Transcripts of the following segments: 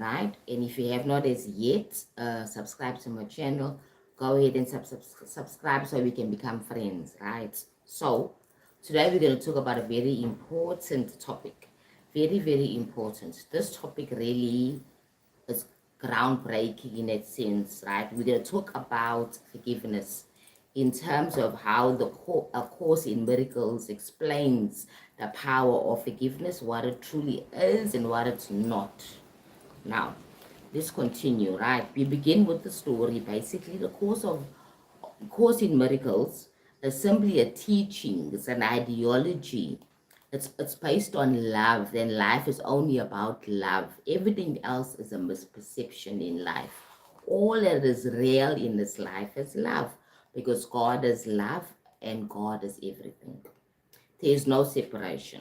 right? And if you have not as yet subscribed to my channel, go ahead and subscribe so we can become friends, right? So today we're going to talk about a very important topic. Very, very important. This topic really is groundbreaking in that sense, right? We're going to talk about forgiveness in terms of how A Course in Miracles explains the power of forgiveness, what it truly is and what it's not. Now, let's continue, right? We begin with the story. Basically, the Course in Miracles is simply a teaching. It's an ideology. It's based on love. Then life is only about love. Everything else is a misperception in life. All that is real in this life is love, because God is love and God is everything. There is no separation.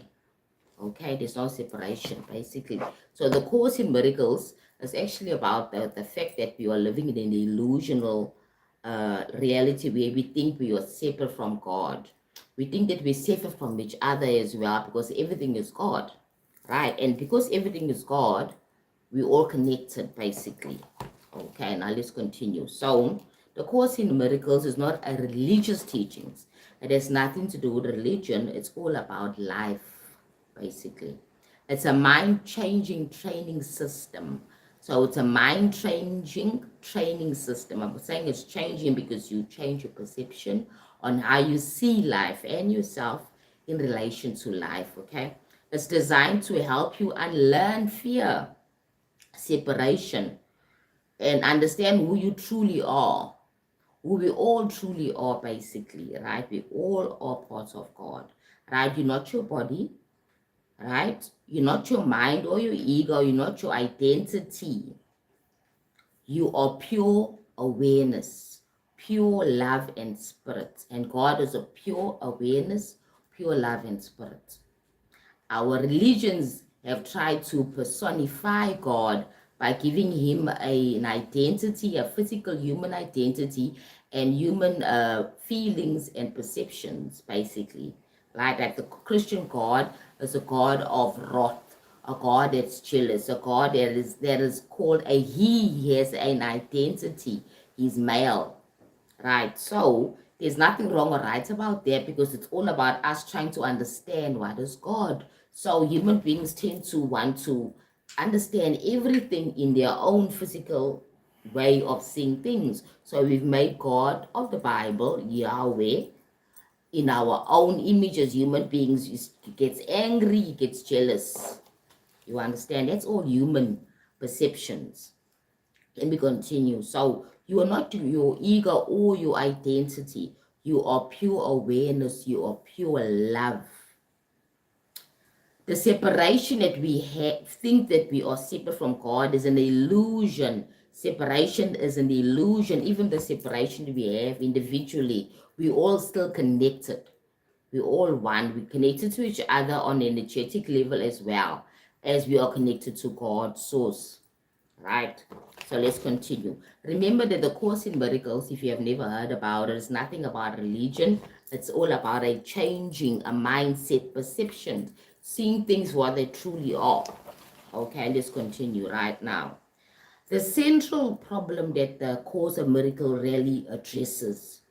Okay, there's no separation, basically. So the Course in Miracles is actually about the fact that we are living in an illusional reality where we think we are separate from God. We think that we're separate from each other as well because everything is God, right? And because everything is God, we're all connected, basically. Okay, now let's continue. So the Course in Miracles is not a religious teachings. It has nothing to do with religion. It's all about life, basically. It's a mind-changing training system. So it's a mind-changing training system. I'm saying it's changing because you change your perception on how you see life and yourself in relation to life, okay? It's designed to help you unlearn fear, separation, and understand who you truly are, who we all truly are, basically, right? We all are parts of God, right? You're not your body, right? You're not your mind or your ego. You're not your identity. You are pure awareness, pure love and spirit. And God is a pure awareness, pure love and spirit. Our religions have tried to personify God by giving him an identity, a physical human identity, and human feelings and perceptions, basically. Like the Christian God is a God of wrath, a God that's jealous, a God that is called a he. He has an identity. He's male, right? So there's nothing wrong or right about that, because it's all about us trying to understand what is God. So human beings tend to want to understand everything in their own physical way of seeing things. So we've made God of the Bible, Yahweh, in our own image as human beings. He gets angry, he gets jealous. You understand? That's all human perceptions. Let me continue. So you are not your ego or your identity. You are pure awareness. You are pure love. The separation that we think that we are separate from God is an illusion. Separation is an illusion. Even the separation we have individually, we all still connected. We all one. We connected to each other on an energetic level as well as we are connected to God's source. Right? So let's continue. Remember that the Course in Miracles, if you have never heard about it, is nothing about religion. It's all about a changing, a mindset, perception, seeing things what they truly are. Okay, let's continue right now. The central problem that the Course of Miracle really addresses,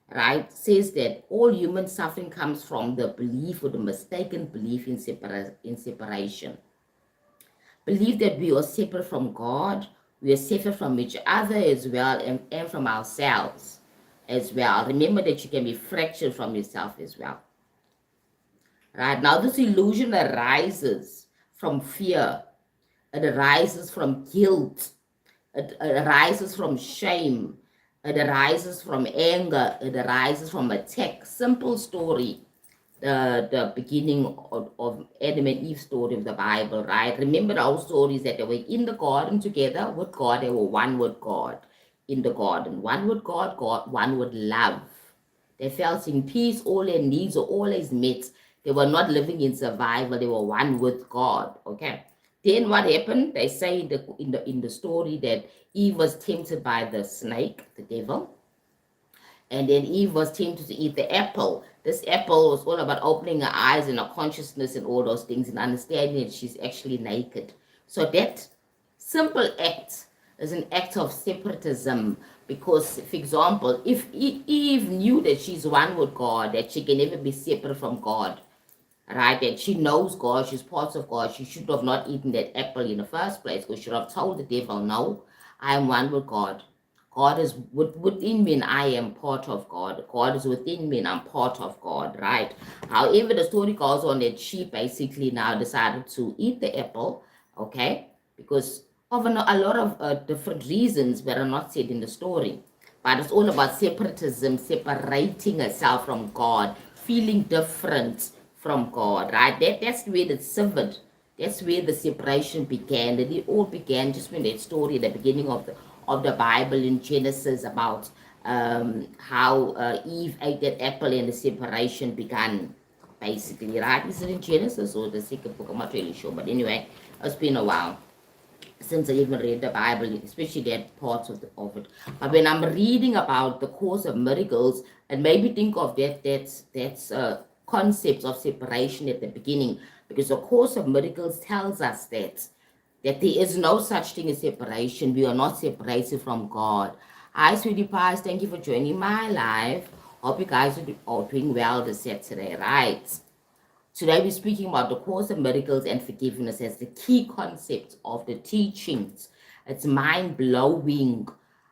right, says that all human suffering comes from the belief or the mistaken belief in separation. Believe that we are separate from God, we are separate from each other as well, and from ourselves as well. Remember that you can be fractured from yourself as well. Right now, this illusion arises from fear, it arises from guilt, it arises from shame, it arises from anger, it arises from attack. Simple story. The beginning of Adam and Eve story of the Bible, right? Remember our stories that they were in the garden together with God. They were one with God in the garden. One with God, one with love. They felt in peace. All their needs were always met. They were not living in survival. They were one with God. Okay. Then what happened? They say in the story that Eve was tempted by the snake, the devil, and then Eve was tempted to eat the apple. This apple was all about opening her eyes and her consciousness and all those things and understanding that she's actually naked. So that simple act is an act of separatism because, for example, if Eve knew that she's one with God, that she can never be separate from God, right? That she knows God, she's part of God, she should have not eaten that apple in the first place because she should have told the devil, no, I am one with God. God is within me and I am part of God. God is within me and I'm part of God, right? However, the story goes on that she basically now decided to eat the apple, okay? Because of a lot of different reasons that are not said in the story. But it's all about separatism, separating herself from God, feeling different from God, right? That's where the severed, that's where the separation began. And it all began just when that story at the beginning of the Bible in Genesis about how Eve ate that apple and the separation began, basically, right? Is it in Genesis or the second book? I'm not really sure, but anyway, it's been a while since I even read the Bible, especially that parts of it. But when I'm reading about the Course of Miracles, and maybe think of that's concepts of separation at the beginning, because the Course of Miracles tells us that there is no such thing as separation. We are not separated from God. Hi, sweetie pies. Thank you for joining my live. Hope you guys are doing well this Saturday, right? Today we're speaking about the Course of Miracles and Forgiveness as the key concept of the teachings. It's mind-blowing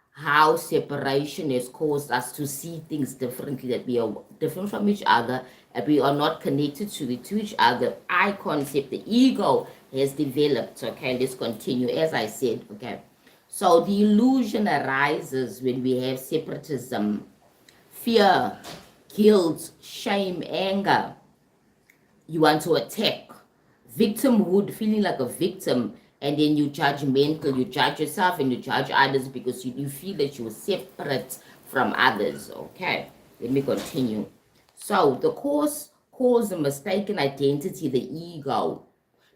how separation has caused us to see things differently, that we are different from each other, and we are not connected to each other. I concept, the ego has developed. Okay, let's continue. As I said, okay. So the illusion arises when we have separatism, fear, guilt, shame, anger. You want to attack, victimhood, feeling like a victim, and then you judgmental, you judge yourself and you judge others because you feel that you're separate from others. Okay, let me continue. So the Course calls the mistaken identity the ego.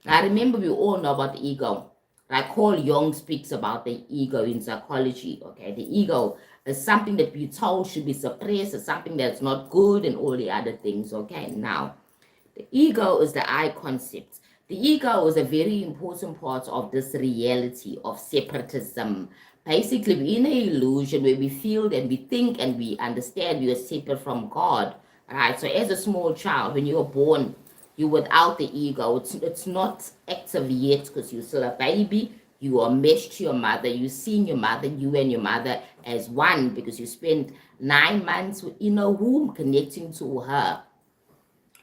Now remember, we all know about the ego. Like Carl Jung speaks about the ego in psychology. Okay, the ego is something that we're told should be suppressed, it's something that's not good, and all the other things. Okay, now the ego is the I concept. The ego is a very important part of this reality of separatism. Basically, we're in an illusion where we feel and we think and we understand we are separate from God. Right? So as a small child, when you're born, you're without the ego. It's not active yet because you're still a baby. You are meshed to your mother. You're seeing your mother, you and your mother as one because you spent 9 months in a womb connecting to her.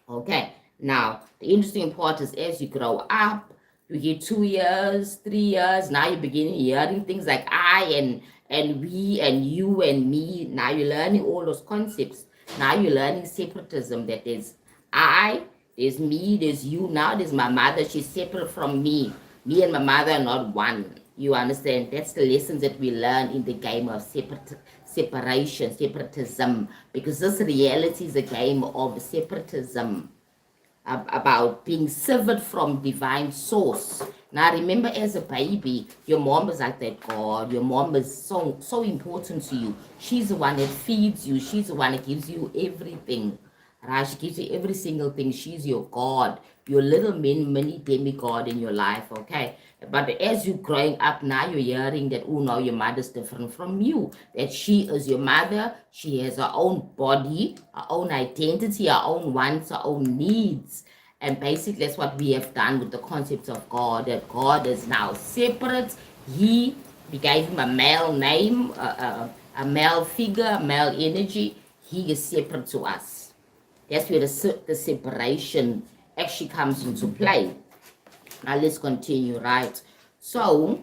Okay, now the interesting part is as you grow up, you get 2 years, 3 years, now you begin hearing things like I and we and you and me. Now you're learning all those concepts. Now you're learning separatism, that there's I, there's me, there's you. Now there's my mother, she's separate from me. Me and my mother are not one. You understand? That's the lessons that we learn in the game of separation, separatism, because this reality is a game of separatism, about being severed from divine source. Now remember, as a baby, your mom is like that God. Your mom is so important to you. She's the one that feeds you. She's the one that gives you everything. Right? She gives you every single thing. She's your God, your little mini demigod in your life, okay? But as you're growing up now, you're hearing that, oh no, your mother's different from you. That she is your mother. She has her own body, her own identity, her own wants, her own needs. And basically, that's what we have done with the concept of God, that God is now separate. We gave him a male name, a male figure, a male energy. He is separate to us. That's where the separation actually comes into play. Now let's continue, right? So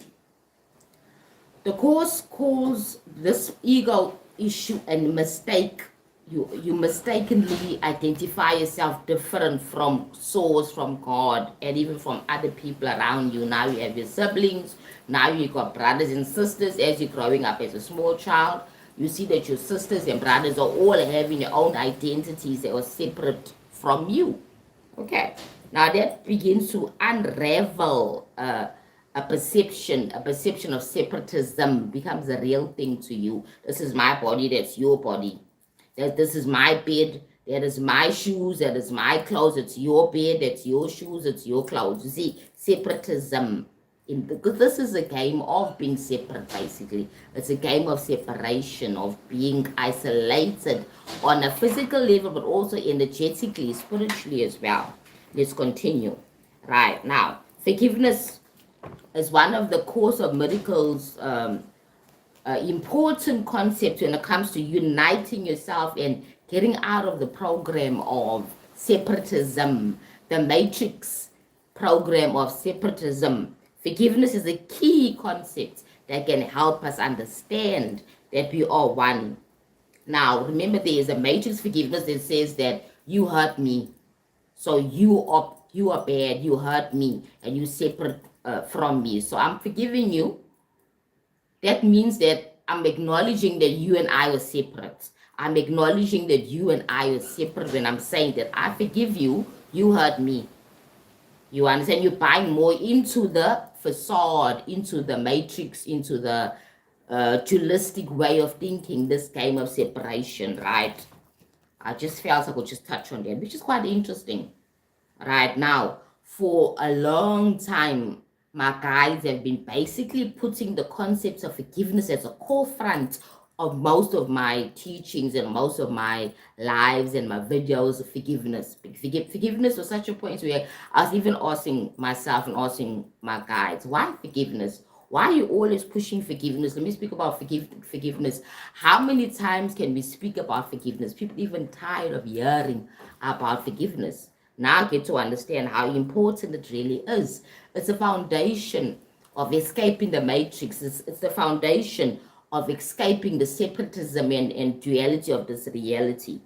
the Course calls this ego issue and mistake. You mistakenly identify yourself different from source, from God, and even from other people around you. Now you have your siblings. Now you got brothers and sisters. As you're growing up as a small child, you see that your sisters and brothers are all having their own identities that are separate from you. Okay, now that begins to unravel a perception of separatism becomes a real thing to you. This is my body, that's your body. This is my bed, that is my shoes, that is my clothes, it's your bed, that's your shoes, it's your clothes. You see, separatism. Because this is a game of being separate, basically. It's a game of separation, of being isolated on a physical level, but also energetically, spiritually as well. Let's continue. Right now, forgiveness is one of the course of miracles, important concept when it comes to uniting yourself and getting out of the program of separatism, the matrix program of separatism. Forgiveness is a key concept that can help us understand that we are one. Now, remember, there is a matrix forgiveness that says that you hurt me, so you are bad, you hurt me, and you separate from me. So I'm forgiving you. That means that I'm acknowledging that you and I are separate. I'm acknowledging that you and I are separate when I'm saying that I forgive you, you hurt me. You understand? You're buying more into the facade, into the matrix, into the dualistic way of thinking, this game of separation, right? I just felt I could just touch on that, which is quite interesting. Right now, for a long time, my guides have been basically putting the concepts of forgiveness as a core front of most of my teachings and most of my lives and my videos of forgiveness. Forgiveness was such a point where I was even asking myself and asking my guides, why forgiveness? Why are you always pushing forgiveness? Let me speak about forgiveness. How many times can we speak about forgiveness? People even tired of hearing about forgiveness. Now I get to understand how important it really is. It's a foundation of escaping the matrix. It's the foundation of escaping the separatism and duality of this reality.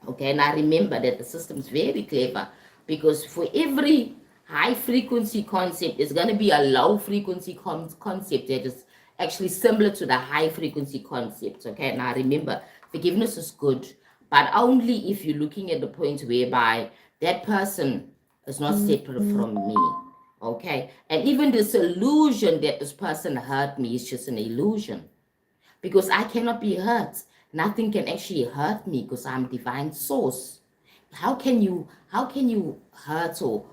Okay, and I remember that the system is very clever, because for every high frequency concept, there's going to be a low frequency concept that is actually similar to the high frequency concepts. Okay, and I remember forgiveness is good, but only if you're looking at the point whereby that person is not separate from me. Okay, and even this illusion that this person hurt me is just an illusion, because I cannot be hurt. Nothing can actually hurt me because I'm divine source. How can you hurt or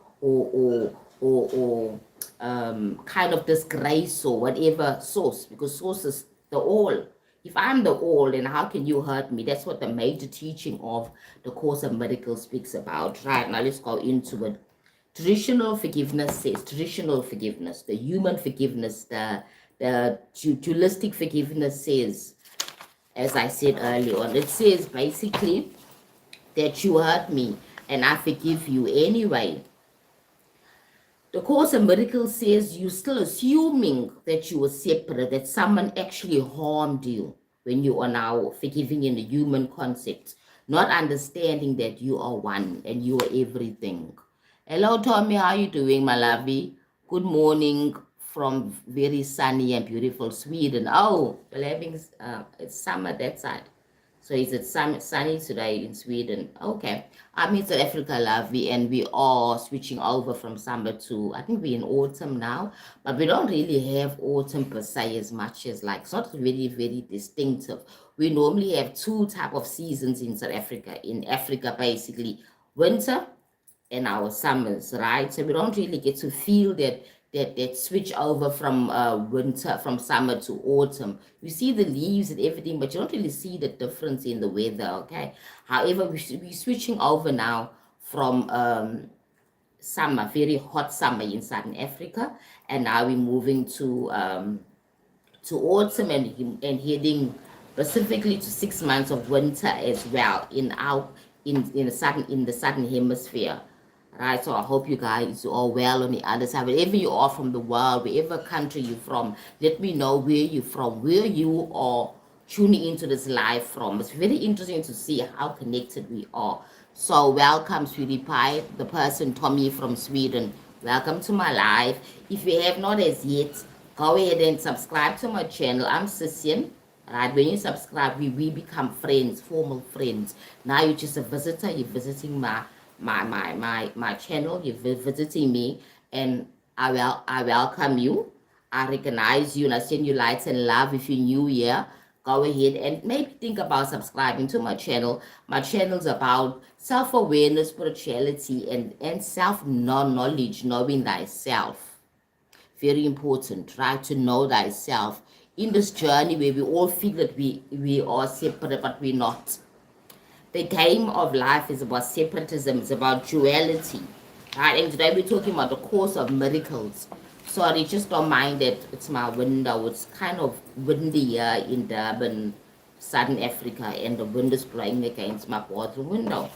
kind of disgrace or whatever source? Because source is the all. If I'm the all, then how can you hurt me? That's what the major teaching of the Course of Miracles speaks about. Right, now let's go into it. Traditional forgiveness says, traditional forgiveness, the human forgiveness, the dualistic forgiveness says, as I said earlier on, it says basically that you hurt me and I forgive you anyway. The Course of Miracles says you're still assuming that you were separate, that someone actually harmed you when you are now forgiving in the human concept, not understanding that you are one and you are everything. Hello, Tommy. How you doing, my lovey? Good morning from very sunny and beautiful Sweden. Oh, we're having it's summer that side. So is it sunny today in Sweden? Okay. I'm in South Africa, lovely, and we are switching over from summer to, I think we're in autumn now, but we don't really have autumn per se as much as, like, it's not really very distinctive. We normally have two type of seasons in South Africa. In Africa, basically, winter and our summers, right? So we don't really get to feel that switch over from winter, from summer to autumn. You see the leaves and everything, but you don't really see the difference in the weather. Okay. However, we're switching over now from summer, very hot summer in Southern Africa, and now we're moving to autumn and heading specifically to 6 months of winter as well in the southern hemisphere. Right, so I hope you guys are well on the other side. Wherever you are from the world, wherever country you're from, let me know where you're from, where you are tuning into this live from. It's very interesting to see how connected we are. So welcome, sweetie pie, the person Tommy from Sweden. Welcome to my live. If you have not as yet, go ahead and subscribe to my channel. I'm Sisian. Right, when you subscribe, we become friends, formal friends. Now you're just a visitor. You're visiting my channel. You're visiting me, and I welcome you. I recognize you, and I send you lights and love. If you're new here, go ahead and maybe think about subscribing to my channel. My channel is about self-awareness, spirituality, and self-knowledge, knowing thyself. very important, right? To know thyself in this journey where we all feel that we are separate, but we're not. The game of life is about separatism, it's about duality, right? And today we're talking about the course of miracles. Sorry, just don't mind that it's my window. It's kind of windy here in Durban, Southern Africa, and the wind is blowing against my bathroom window.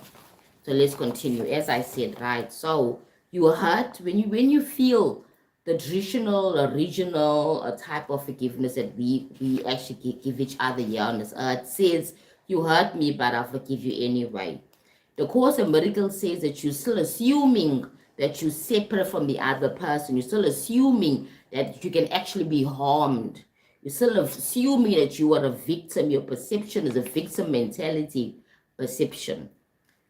So let's continue. As I said, right? So you hurt when you feel the traditional or regional type of forgiveness that we actually give each other here on this earth says, you hurt me, but I'll forgive you anyway. The Course of Miracles says that you're still assuming that you're separate from the other person. You're still assuming that you can actually be harmed. You're still assuming that you are a victim. Your perception is a victim mentality perception.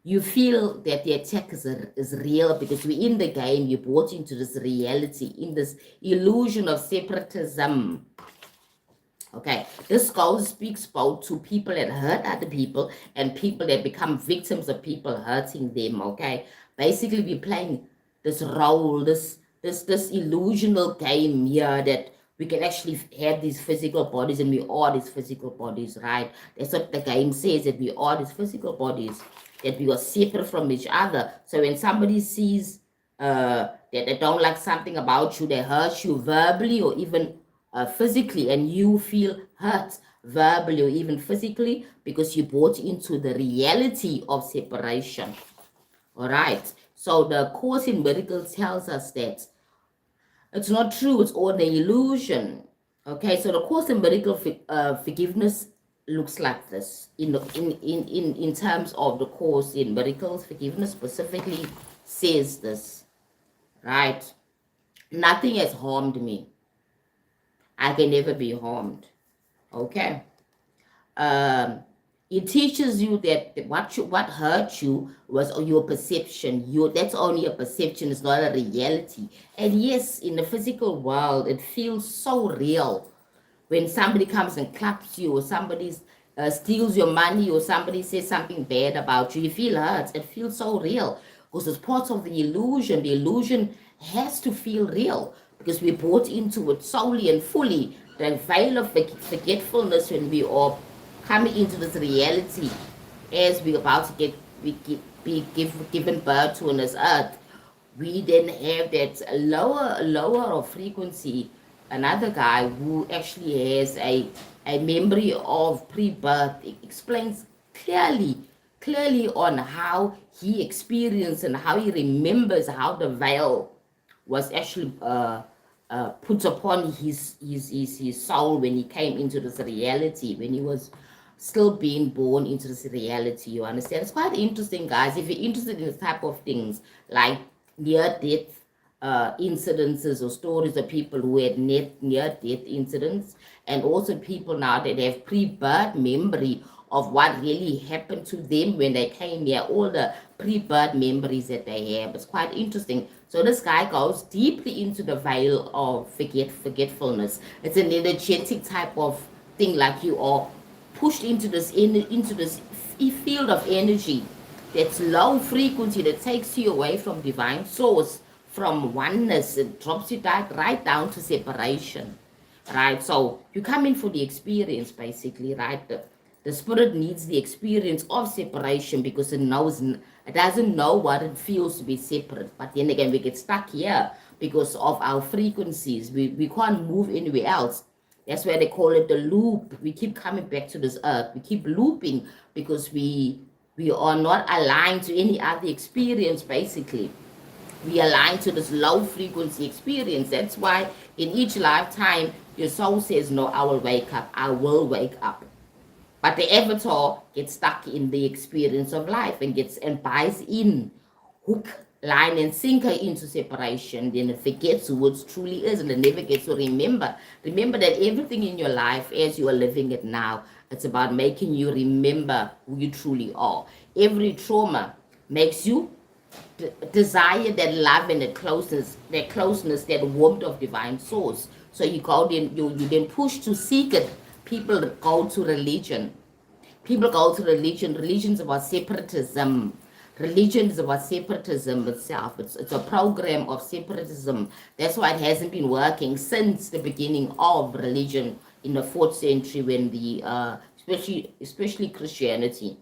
You feel that the attack is real because we're in the game. You're brought into this reality, in this illusion of separatism. Okay, this goal speaks both to people that hurt other people and people that become victims of people hurting them. Okay, basically we're playing this role, this illusional game here that we can actually have these physical bodies and we are these physical bodies, right? That's what the game says, that we are these physical bodies, that we are separate from each other. So when somebody sees that they don't like something about you, they hurt you verbally or even physically, and you feel hurt verbally or even physically because you bought into the reality of separation. All right. So the Course in Miracles tells us that it's not true, it's all an illusion. Okay, so the Course in Miracle forgiveness looks like this. In terms of the Course in Miracles, forgiveness specifically says this, right? Nothing has harmed me. I can never be harmed. Okay. It teaches you that what hurt you was your perception. That's only a perception, it's not a reality. And yes, in the physical world, it feels so real when somebody comes and claps you, or somebody steals your money, or somebody says something bad about you. You feel hurt. It feels so real because it's part of the illusion. The illusion has to feel real because we're brought into it solely and fully. The veil of forgetfulness, when we are coming into this reality as we're about to be given birth to on this earth, we then have that lower of frequency. Another guy who actually has a memory of pre-birth explains clearly on how he experienced and how he remembers how the veil was actually put upon his soul when he came into this reality, when he was still being born into this reality. You understand? It's quite interesting, guys. If you're interested in this type of things like near-death incidences or stories of people who had near-death incidents, and also people now that have pre-birth memory of what really happened to them when they came here, all the pre-birth memories that they have. It's quite interesting. So this guy goes deeply into the veil of forgetfulness. It's an energetic type of thing, like you are pushed into this field of energy that's low frequency, that takes you away from divine source, from oneness. It drops you right down to separation, right? So you come in for the experience, basically, right? The spirit needs the experience of separation because it doesn't know what it feels to be separate. But then again, we get stuck here because of our frequencies. We can't move anywhere else. That's why they call it the loop. We keep coming back to this earth. We keep looping because we are not aligned to any other experience, basically. We align to this low frequency experience. That's why in each lifetime, your soul says, no, I will wake up. I will wake up. But the avatar gets stuck in the experience of life and buys in hook, line, and sinker into separation. Then it forgets who it truly is, and it never gets to remember. Remember that everything in your life, as you are living it now, it's about making you remember who you truly are. Every trauma makes you desire that love and that closeness, that warmth of divine source. So you then push to seek it. People go to religion. Religion's about separatism. Religion is about separatism itself. It's a program of separatism. That's why it hasn't been working since the beginning of religion in the 4th century, when the especially Christianity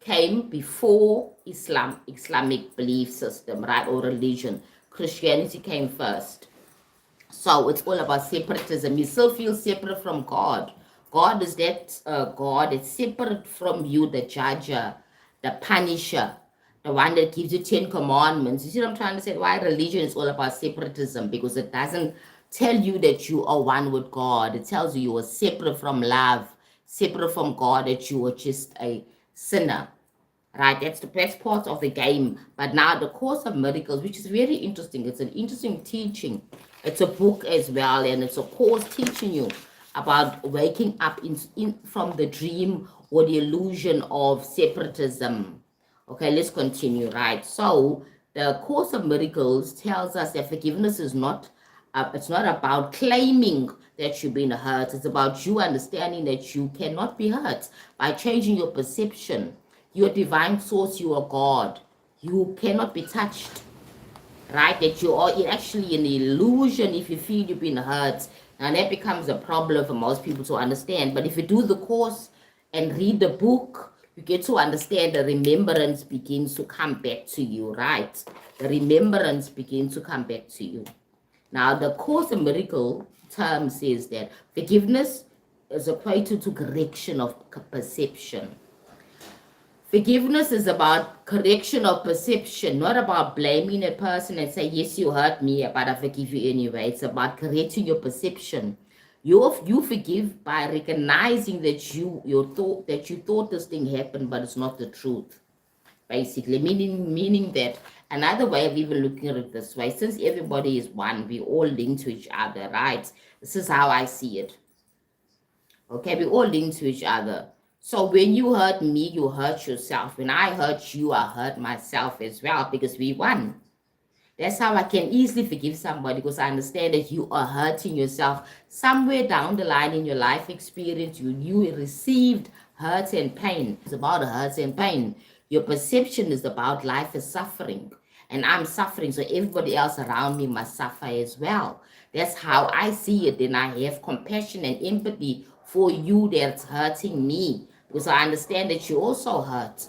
came before Islamic belief system, right, or religion. Christianity came first. So it's all about separatism. You still feel separate from God. God is that God. It's separate from you, the judger, the punisher, the one that gives you 10 commandments. You see what I'm trying to say? Why religion is all about separatism? Because it doesn't tell you that you are one with God. It tells you you are separate from love, separate from God, that you are just a sinner. Right, that's the best part of the game. But now the Course of Miracles, which is very interesting, it's an interesting teaching. It's a book as well, and it's a course teaching you about waking up in from the dream or the illusion of separatism. Okay, let's continue, right? So the Course of Miracles tells us that forgiveness is not, it's not about claiming that you've been hurt. It's about you understanding that you cannot be hurt by changing your perception. You're divine source, you are God. You cannot be touched, right? That you are actually an illusion if you feel you've been hurt. And that becomes a problem for most people to understand. But if you do the course and read the book, you get to understand the remembrance begins to come back to you, right? The remembrance begins to come back to you. Now, the Course in Miracle term says that forgiveness is equated to correction of perception. Forgiveness is about correction of perception, not about blaming a person and say, yes, you hurt me, but I forgive you anyway. It's about correcting your perception. You forgive by recognizing that you thought this thing happened, but it's not the truth. Basically, meaning that another way of even looking at it this way, since everybody is one, we all link to each other, right? This is how I see it. Okay, we all link to each other. So when you hurt me, you hurt yourself. When I hurt you, I hurt myself as well, because we won. That's how I can easily forgive somebody, because I understand that you are hurting yourself. Somewhere down the line in your life experience, you received hurt and pain. It's about hurt and pain. Your perception is about life is suffering. And I'm suffering, so everybody else around me must suffer as well. That's how I see it. Then I have compassion and empathy for you that's hurting me, because I understand that you also hurt.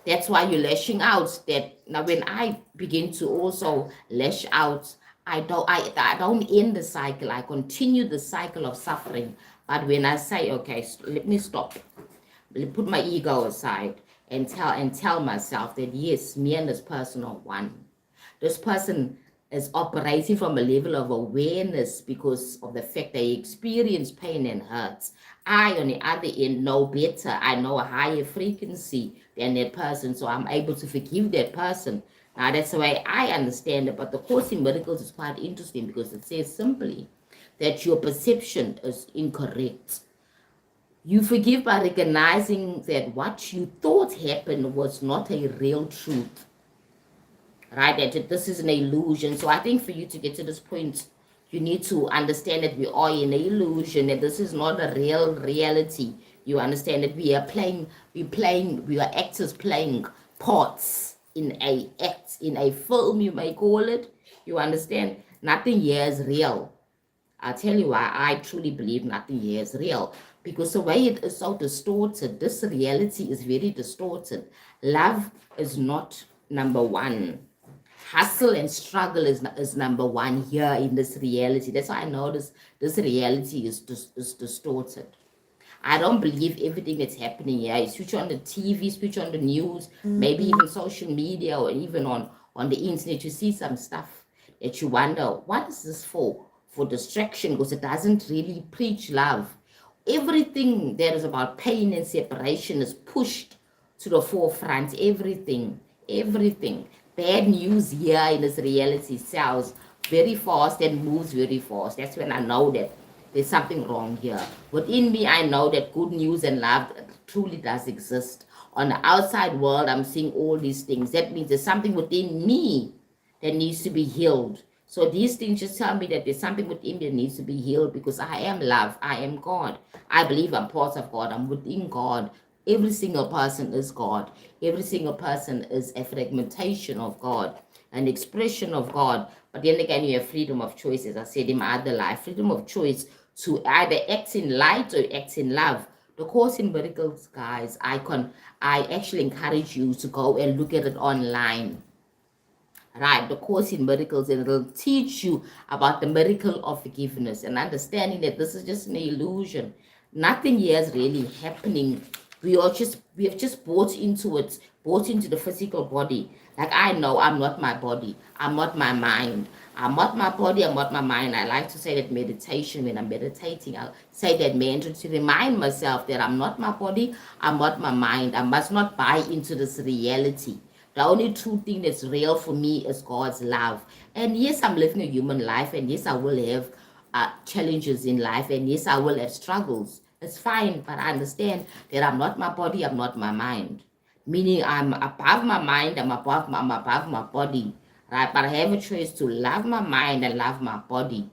That's why you're lashing out. That now when I begin to also lash out, I don't end the cycle. I continue the cycle of suffering. But when I say, okay, let me stop, put my ego aside and tell myself that yes, me and this person are one. This person is operating from a level of awareness because of the fact they experience pain and hurts. I, on the other end, know better. I know a higher frequency than that person, so I'm able to forgive that person. Now, that's the way I understand it. But the Course in Miracles is quite interesting because it says simply that your perception is incorrect. You forgive by recognizing that what you thought happened was not a real truth. Right? That this is an illusion. So I think for you to get to this point, you need to understand that we are in an illusion, that this is not a real reality. You understand that we are actors playing parts in a film, you may call it. You understand? Nothing here is real. I'll tell you why I truly believe nothing here is real. Because the way it is so distorted, this reality is very distorted. Love is not number one. Hustle and struggle is number one here in this reality. That's why I know this reality is distorted. I don't believe everything that's happening here. You switch on the TV, switch on the news, maybe even social media, or even on the internet, you see some stuff that you wonder, what is this for? For distraction, because it doesn't really preach love. Everything that is about pain and separation is pushed to the forefront. Everything. Bad news here in this reality sells very fast and moves very fast. That's when I know that there's something wrong here. Within me, I know that good news and love truly does exist. On the outside world, I'm seeing all these things. That means there's something within me that needs to be healed. So these things just tell me that there's something within me that needs to be healed, because I am love. I am God. I believe I'm part of God. I'm within God. Every single person is God. Every single person is a fragmentation of God, an expression of God. But then again, you have freedom of choice, as I said in my other life, freedom of choice to either act in light or act in love. The Course in Miracles, guys, I actually encourage you to go and look at it online. Right, the Course in Miracles, and it'll teach you about the miracle of forgiveness and understanding that this is just an illusion. Nothing here is really happening. We have just bought into it, bought into the physical body. Like, I know I'm not my body, I'm not my mind, I'm not my body, I'm not my mind. I like to say that meditation, when I'm meditating, I'll say that mantra to remind myself that I'm not my body, I'm not my mind. I must not buy into this reality. The only true thing that's real for me is God's love. And yes, I'm living a human life, and yes, I will have challenges in life, and yes, I will have struggles. It's fine, but I understand that I'm not my body, I'm not my mind. Meaning I'm above my mind, I'm above my body, right? But I have a choice to love my mind and love my body.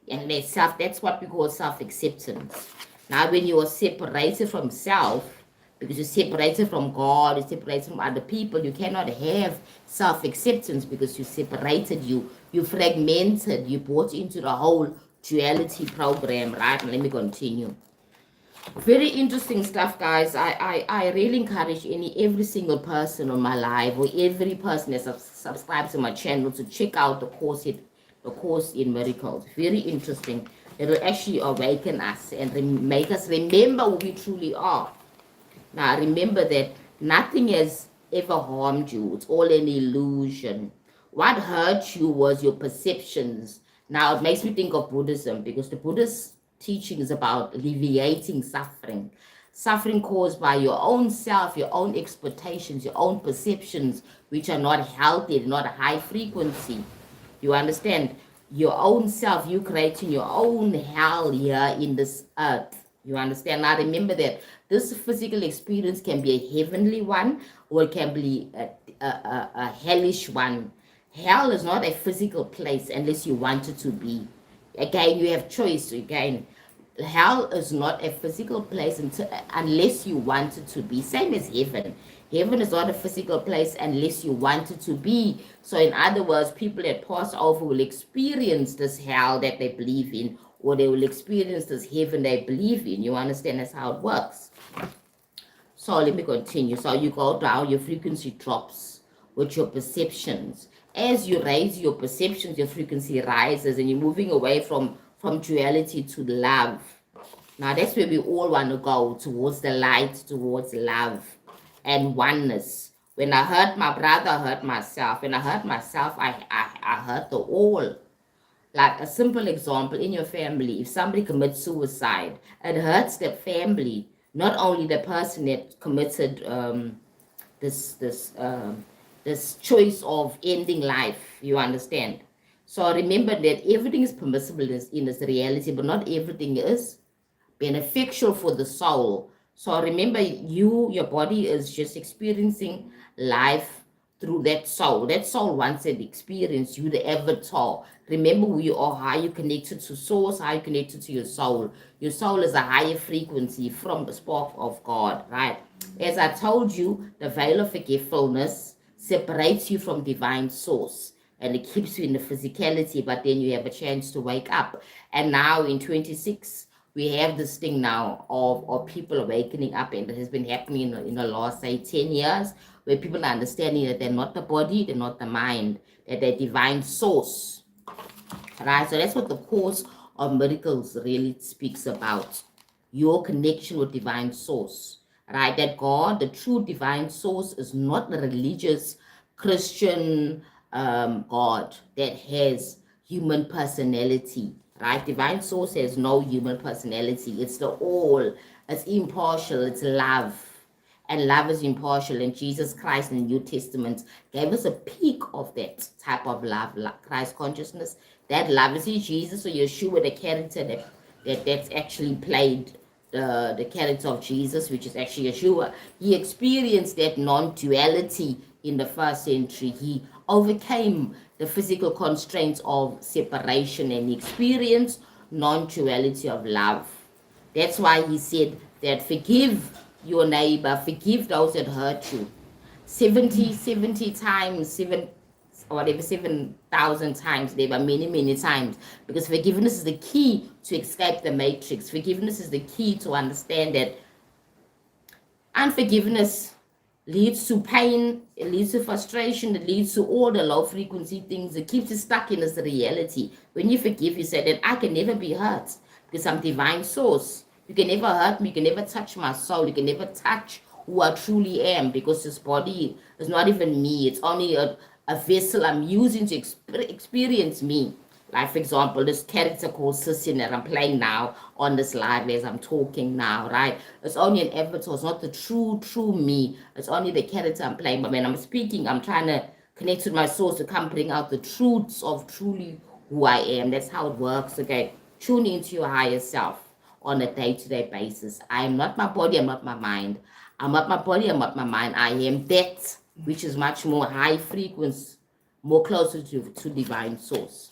And that's what we call self-acceptance. Now, when you are separated from self, because you're separated from God, you're separated from other people, you cannot have self-acceptance because you separated, you fragmented, you bought into the whole duality program, right? And let me continue. Very interesting stuff, guys. I really encourage every single person on my live, or every person that subscribes to my channel, to check out the Course in Miracles. Very interesting. It will actually awaken us and make us remember who we truly are. Now, remember that nothing has ever harmed you. It's all an illusion. What hurt you was your perceptions. Now, it makes me think of Buddhism, because the Buddhist teaching is about alleviating suffering. Suffering caused by your own self, your own expectations, your own perceptions, which are not healthy, not high frequency. You understand? Your own self, you creating your own hell here in this earth. You understand? Now, remember that this physical experience can be a heavenly one, or it can be a hellish one. Hell is not a physical place unless you want it to be. Again, you have choice. Again, hell is not a physical place unless you want it to be. Same as heaven. Heaven is not a physical place unless you want it to be. So in other words, people that pass over will experience this hell that they believe in, or they will experience this heaven they believe in. You understand? That's how it works. So let me continue. So you go down, your frequency drops with your perceptions. As you raise your perceptions, your frequency rises, and you're moving away from duality to love. Now, that's where we all want to go, towards the light, towards love and oneness. When I hurt my brother, I hurt myself. When I hurt myself, I hurt the all. Like a simple example, in your family, if somebody commits suicide, it hurts the family, not only the person that committed this choice of ending life. You understand? So remember that everything is permissible in this reality, but not everything is beneficial for the soul. So remember, your body is just experiencing life through that soul. That soul wants an experience, you the avatar. Remember who you are, how you connected to source, how you connected to your soul. Your soul is a higher frequency from the spark of God, right? As I told you, the veil of forgetfulness separates you from divine source, and it keeps you in the physicality, but then you have a chance to wake up. And now in 26, we have this thing now of people awakening up, and it has been happening in the last, say, 10 years, where people are understanding that they're not the body, they're not the mind, that they're divine source. Right? So that's what the Course of Miracles really speaks about. Your connection with divine source. Right? That God, the true divine source, is not the religious Christian God that has human personality. Right? Divine source has no human personality. It's the all. It's impartial. It's love. And love is impartial. And Jesus Christ in the New Testament gave us a peek of that type of love, Christ consciousness. That love. Is he Jesus or Yeshua, the character that's actually played the character of Jesus, which is actually Yeshua. He experienced that non-duality in the first century. He overcame the physical constraints of separation and experienced non-duality of love. That's why he said that forgive your neighbor, forgive those that hurt you. 70 times, 7,000 times, there were many times. Because forgiveness is the key to escape the matrix. Forgiveness is the key to understand that unforgiveness leads to pain, it leads to frustration, it leads to all the low frequency things. It keeps you stuck in this reality. When you forgive, you say that I can never be hurt because I'm divine source. You can never hurt me, you can never touch my soul, you can never touch who I truly am, because this body is not even me. It's only a vessel I'm using to experience me. Like, for example, this character called Sissy that I'm playing now on this live as I'm talking now, right? It's only an avatar. It's not the true me. It's only the character I'm playing. But when I'm speaking, I'm trying to connect with my source to come bring out the truths of truly who I am. That's how it works, okay? Tune into your higher self on a day-to-day basis. I am not my body. I'm not my mind. I'm not my body. I'm not my mind. I am that, which is much more high frequency, more closer to divine source.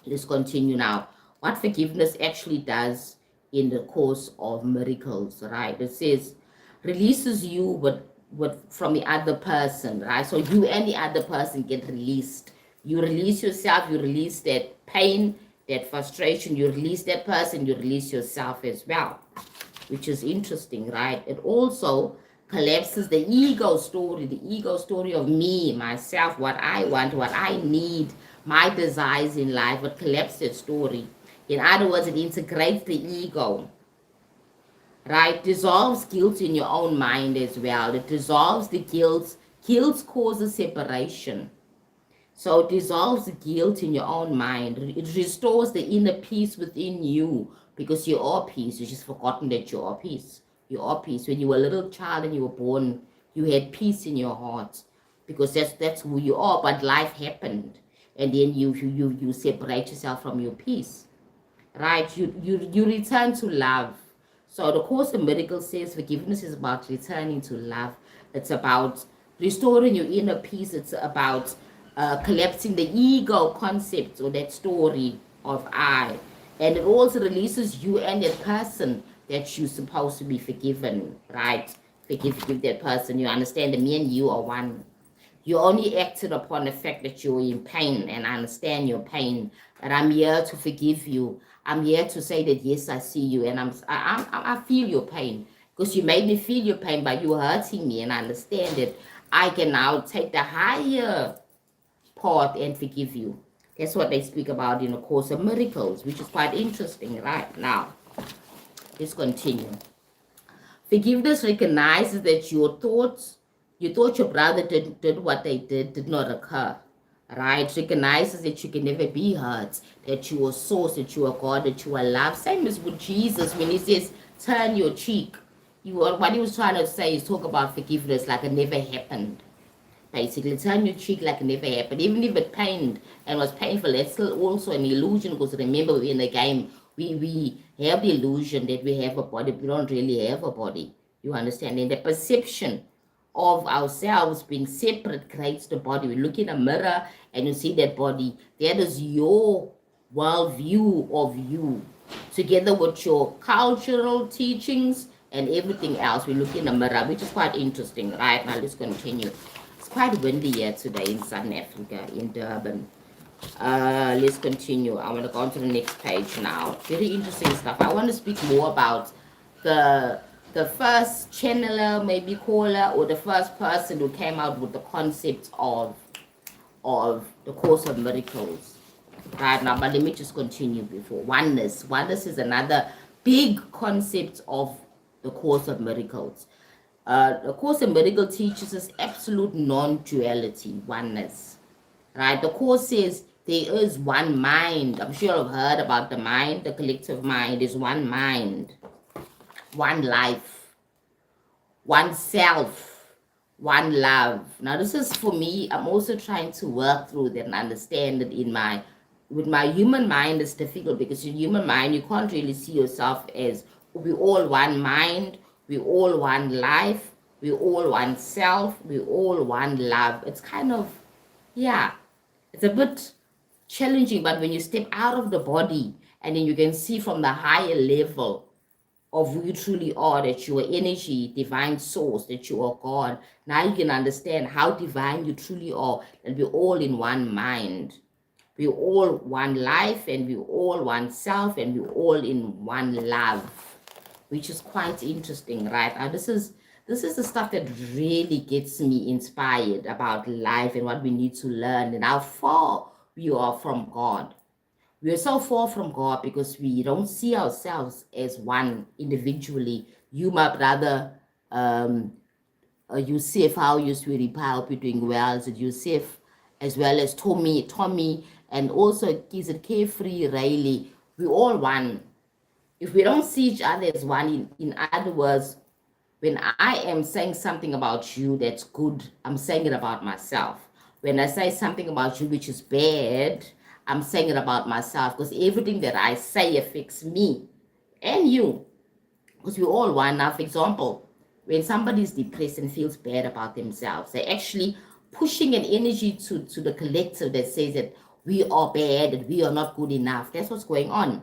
Let's continue now. What forgiveness actually does in the course of miracles, right? It says, releases you with from the other person, right? So you and the other person get released. You release yourself, you release that pain, that frustration, you release that person, you release yourself as well, which is interesting, right? It also collapses the ego story of me, myself, what I want, what I need, my desires in life. It collapses that story. In other words, it integrates the ego, right? Dissolves guilt in your own mind as well. It dissolves the guilt. Guilt causes separation. So it dissolves the guilt in your own mind. It restores the inner peace within you, because you are peace. You just forgotten that you are peace. You are peace. When you were a little child and you were born, you had peace in your heart, because that's who you are. But life happened, and then you separate yourself from your peace, right? You return to love. So the Course in Miracles says forgiveness is about returning to love. It's about restoring your inner peace. It's about collapsing the ego concept or that story of I. And it also releases you and that person that you're supposed to be forgiven, right? Forgive that person. You understand that me and you are one. You only acted upon the fact that you're in pain, and I understand your pain. But I'm here to forgive you. I'm here to say that yes, I see you, and I feel your pain, because you made me feel your pain by you hurting me, and I understand that I can now take the higher part and forgive you. That's what they speak about in the Course of Miracles, which is quite interesting right now. Let's continue. Forgiveness recognizes that you thought your brother did what they did not occur. Right? Recognizes that you can never be hurt, that you are source, that you are God, that you are love. Same as with Jesus when he says, turn your cheek. What he was trying to say is talk about forgiveness like it never happened. Basically, turn your cheek like it never happened. Even if it pained and was painful, that's still also an illusion, because remember, in the game, we have the illusion that we have a body. We don't really have a body. You understand? And the perception of ourselves being separate creates the body. We look in a mirror and you see that body. That is your worldview of you, together with your cultural teachings and everything else. We look in a mirror, which is quite interesting. Right now, let's continue. It's quite windy here today in Southern Africa, in Durban. Let's continue. I want to go on to the next page now. Very interesting stuff. I want to speak more about the first channeler, maybe caller, or the first person who came out with the concept of the Course of Miracles right now. But let me just continue before. Oneness is another big concept of the Course of Miracles. The Course of Miracles teaches us absolute non-duality, oneness, right? The Course says there is one mind. I'm sure you've heard about the mind. The collective mind is one mind, one life, one self, one love. Now, this is for me. I'm also trying to work through that and understand it with my human mind. It's difficult, because in human mind, you can't really see yourself as we all one mind, we all one life, we all one self, we all one love. It's kind of, yeah, it's a bit challenging, but when you step out of the body and then you can see from the higher level of who you truly are, that you are energy, divine source, that you are God. Now you can understand how divine you truly are, that we're all in one mind. We all one life, and we all one self, and we all in one love, which is quite interesting, right? Now this is the stuff that really gets me inspired about life and what we need to learn and how far we are from God. We are so far from God because we don't see ourselves as one individually. You, my brother, Yusuf, how you sweetie pie, hope you're doing well. Is it Yusuf, as well as Tommy, and also is it Carefree, Riley? We all one. If we don't see each other as one, in other words, when I am saying something about you that's good, I'm saying it about myself. When I say something about you which is bad, I'm saying it about myself, because everything that I say affects me and you, because we all one. Now, for example, when somebody is depressed and feels bad about themselves, they're actually pushing an energy to the collective that says that we are bad, that we are not good enough. That's what's going on.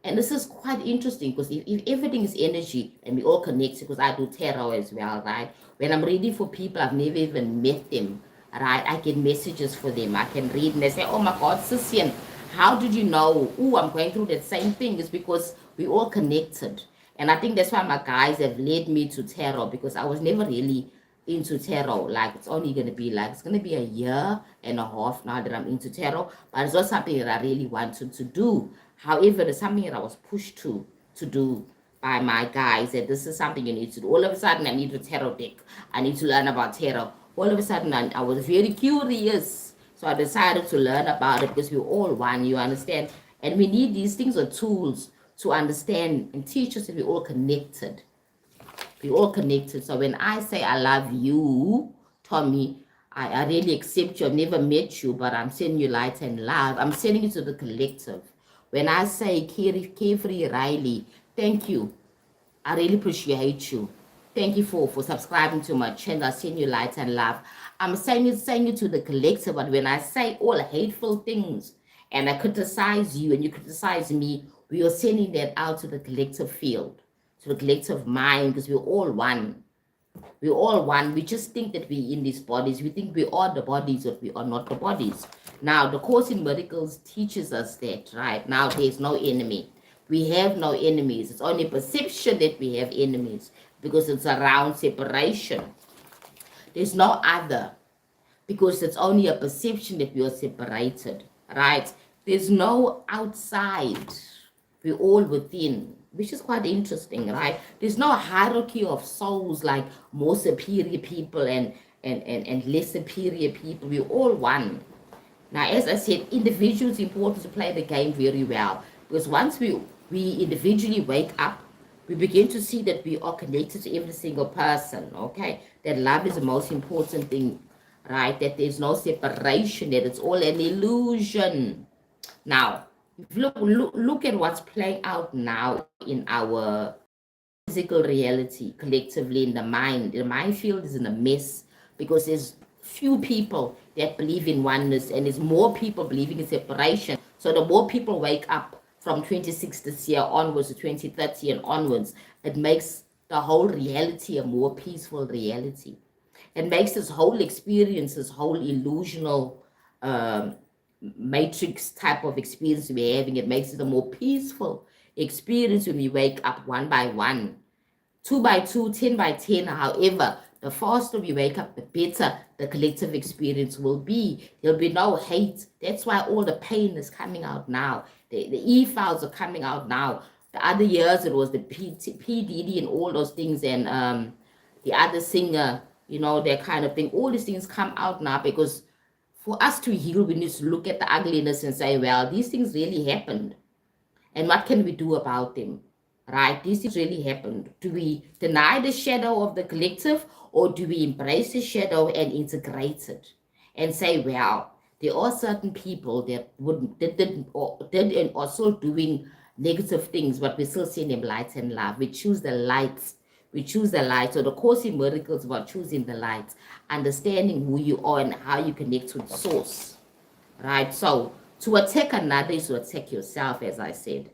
And this is quite interesting, because if everything is energy and we all connect, because I do tarot as well, right? When I'm reading for people, I've never even met them, right? I get messages for them. I can read and they say, oh my God, Sisian, how did you know? Oh, I'm going through that same thing. It's because we all connected. And I think that's why my guys have led me to tarot, because I was never really into tarot. Like, it's only going to be like, it's going to be a year and a half now that I'm into tarot, but it's not something that I really wanted to do. However, it's something that I was pushed to do by my guys, that this is something you need to do. All of a sudden, I need a tarot deck. I need to learn about tarot. All of a sudden, I was very curious. So I decided to learn about it, because we're all one, you understand? And we need these things or tools to understand and teach us that we're all connected. We're all connected. So when I say I love you, Tommy, I really accept you. I've never met you, but I'm sending you light and love. I'm sending it to the collective. When I say Carefree Riley, thank you. I really appreciate you. Thank you for subscribing to my channel. I send you light and love. I'm saying it to the collective, but when I say all hateful things and I criticize you and you criticize me, we are sending that out to the collective field, to the collective mind, because we're all one. We're all one. We just think that we're in these bodies. We think we are the bodies, but we are not the bodies. Now, the Course in Miracles teaches us that, right? Now, there's no enemy. We have no enemies. It's only perception that we have enemies, because it's around separation. There's no other, because it's only a perception that we are separated, right? There's no outside. We're all within, which is quite interesting, right? There's no hierarchy of souls, like more superior people and less superior people. We're all one. Now, as I said, individuals, important to play the game very well, because once we individually wake up, we begin to see that we are connected to every single person, okay? That love is the most important thing, right? That there's no separation, that it's all an illusion. Now, if you look at what's playing out now in our physical reality, collectively in the mind. The mind field is in a mess, because there's few people that believe in oneness, and there's more people believing in separation. So the more people wake up from 26 this year onwards to 2030 and onwards, it makes the whole reality a more peaceful reality. It makes this whole experience, this whole illusional matrix type of experience we're having, it makes it a more peaceful experience when we wake up one by one, 2 by 2, 10 by 10. However, the faster we wake up, the better the collective experience will be. There'll be no hate. That's why all the pain is coming out now. The e-files are coming out now. The other years, it was the P. Diddy and all those things, and the other singer, you know, that kind of thing. All these things come out now, because for us to heal, we need to look at the ugliness and say, well, these things really happened. And what can we do about them? Right? These things really happened. Do we deny the shadow of the collective, or do we embrace the shadow and integrate it and say, well, there are certain people that did and are still doing negative things, but we still see them light and love. We choose the lights. We choose the light. So the Course in Miracles is about choosing the light, understanding who you are and how you connect with source. Right? So to attack another is to attack yourself, as I said.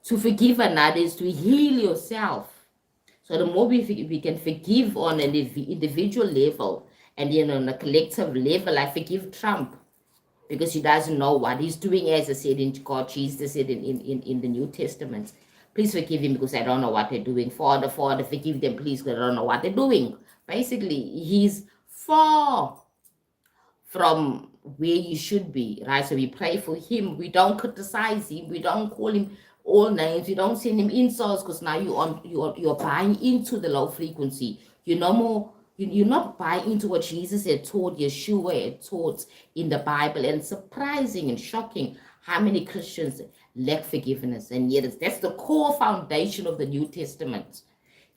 To forgive another is to heal yourself. So the more we can forgive on an individual level, and on a collective level, I forgive Trump because he doesn't know what he's doing, as I said in God, Jesus said in the New Testament. Please forgive him because I don't know what they're doing. Father, forgive them, please, because I don't know what they're doing. Basically, he's far from where you should be, right? So we pray for him. We don't criticize him. We don't call him all names. We don't send him insults because now you're buying into the low frequency. You're no more. You're not buying into what Jesus had taught, Yeshua had taught in the Bible. And it's surprising and shocking how many Christians lack forgiveness. And yet that's the core foundation of the New Testament.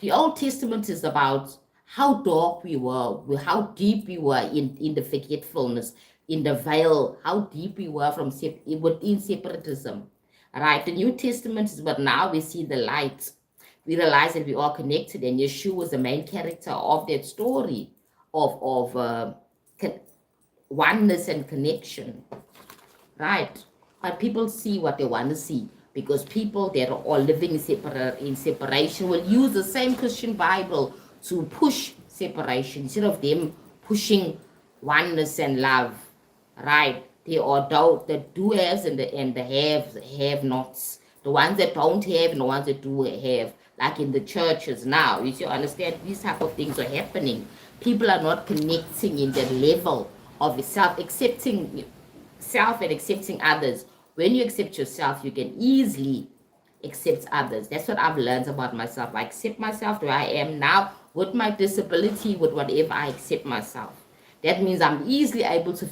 The Old Testament is about how dark we were, how deep we were in the forgetfulness, in the veil, how deep we were from within separatism. Right? The New Testament is what now we see the light. We realize that we are connected, and Yeshua is the main character of that story of oneness and connection. Right? But people see what they want to see, because people that are all living in separation will use the same Christian Bible to push separation instead of them pushing oneness and love. Right? They are the do-haves and the have-nots. The ones that don't have and the ones that do have. Like in the churches now. You understand, these type of things are happening. People are not connecting in the level of self-accepting self and accepting others. When you accept yourself, you can easily accept others. That's what I've learned about myself. I accept myself where I am now with my disability, with whatever. I accept myself. That means I'm easily able to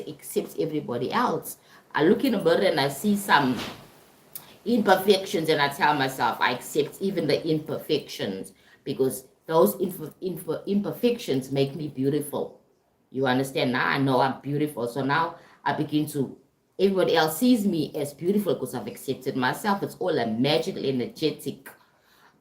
accept everybody else. I look in the mirror and I see some imperfections, and I tell myself I accept even the imperfections, because those imperfections make me beautiful. You understand? Now I know I'm beautiful. So now I begin to, everybody else sees me as beautiful because I've accepted myself. It's all a magical, energetic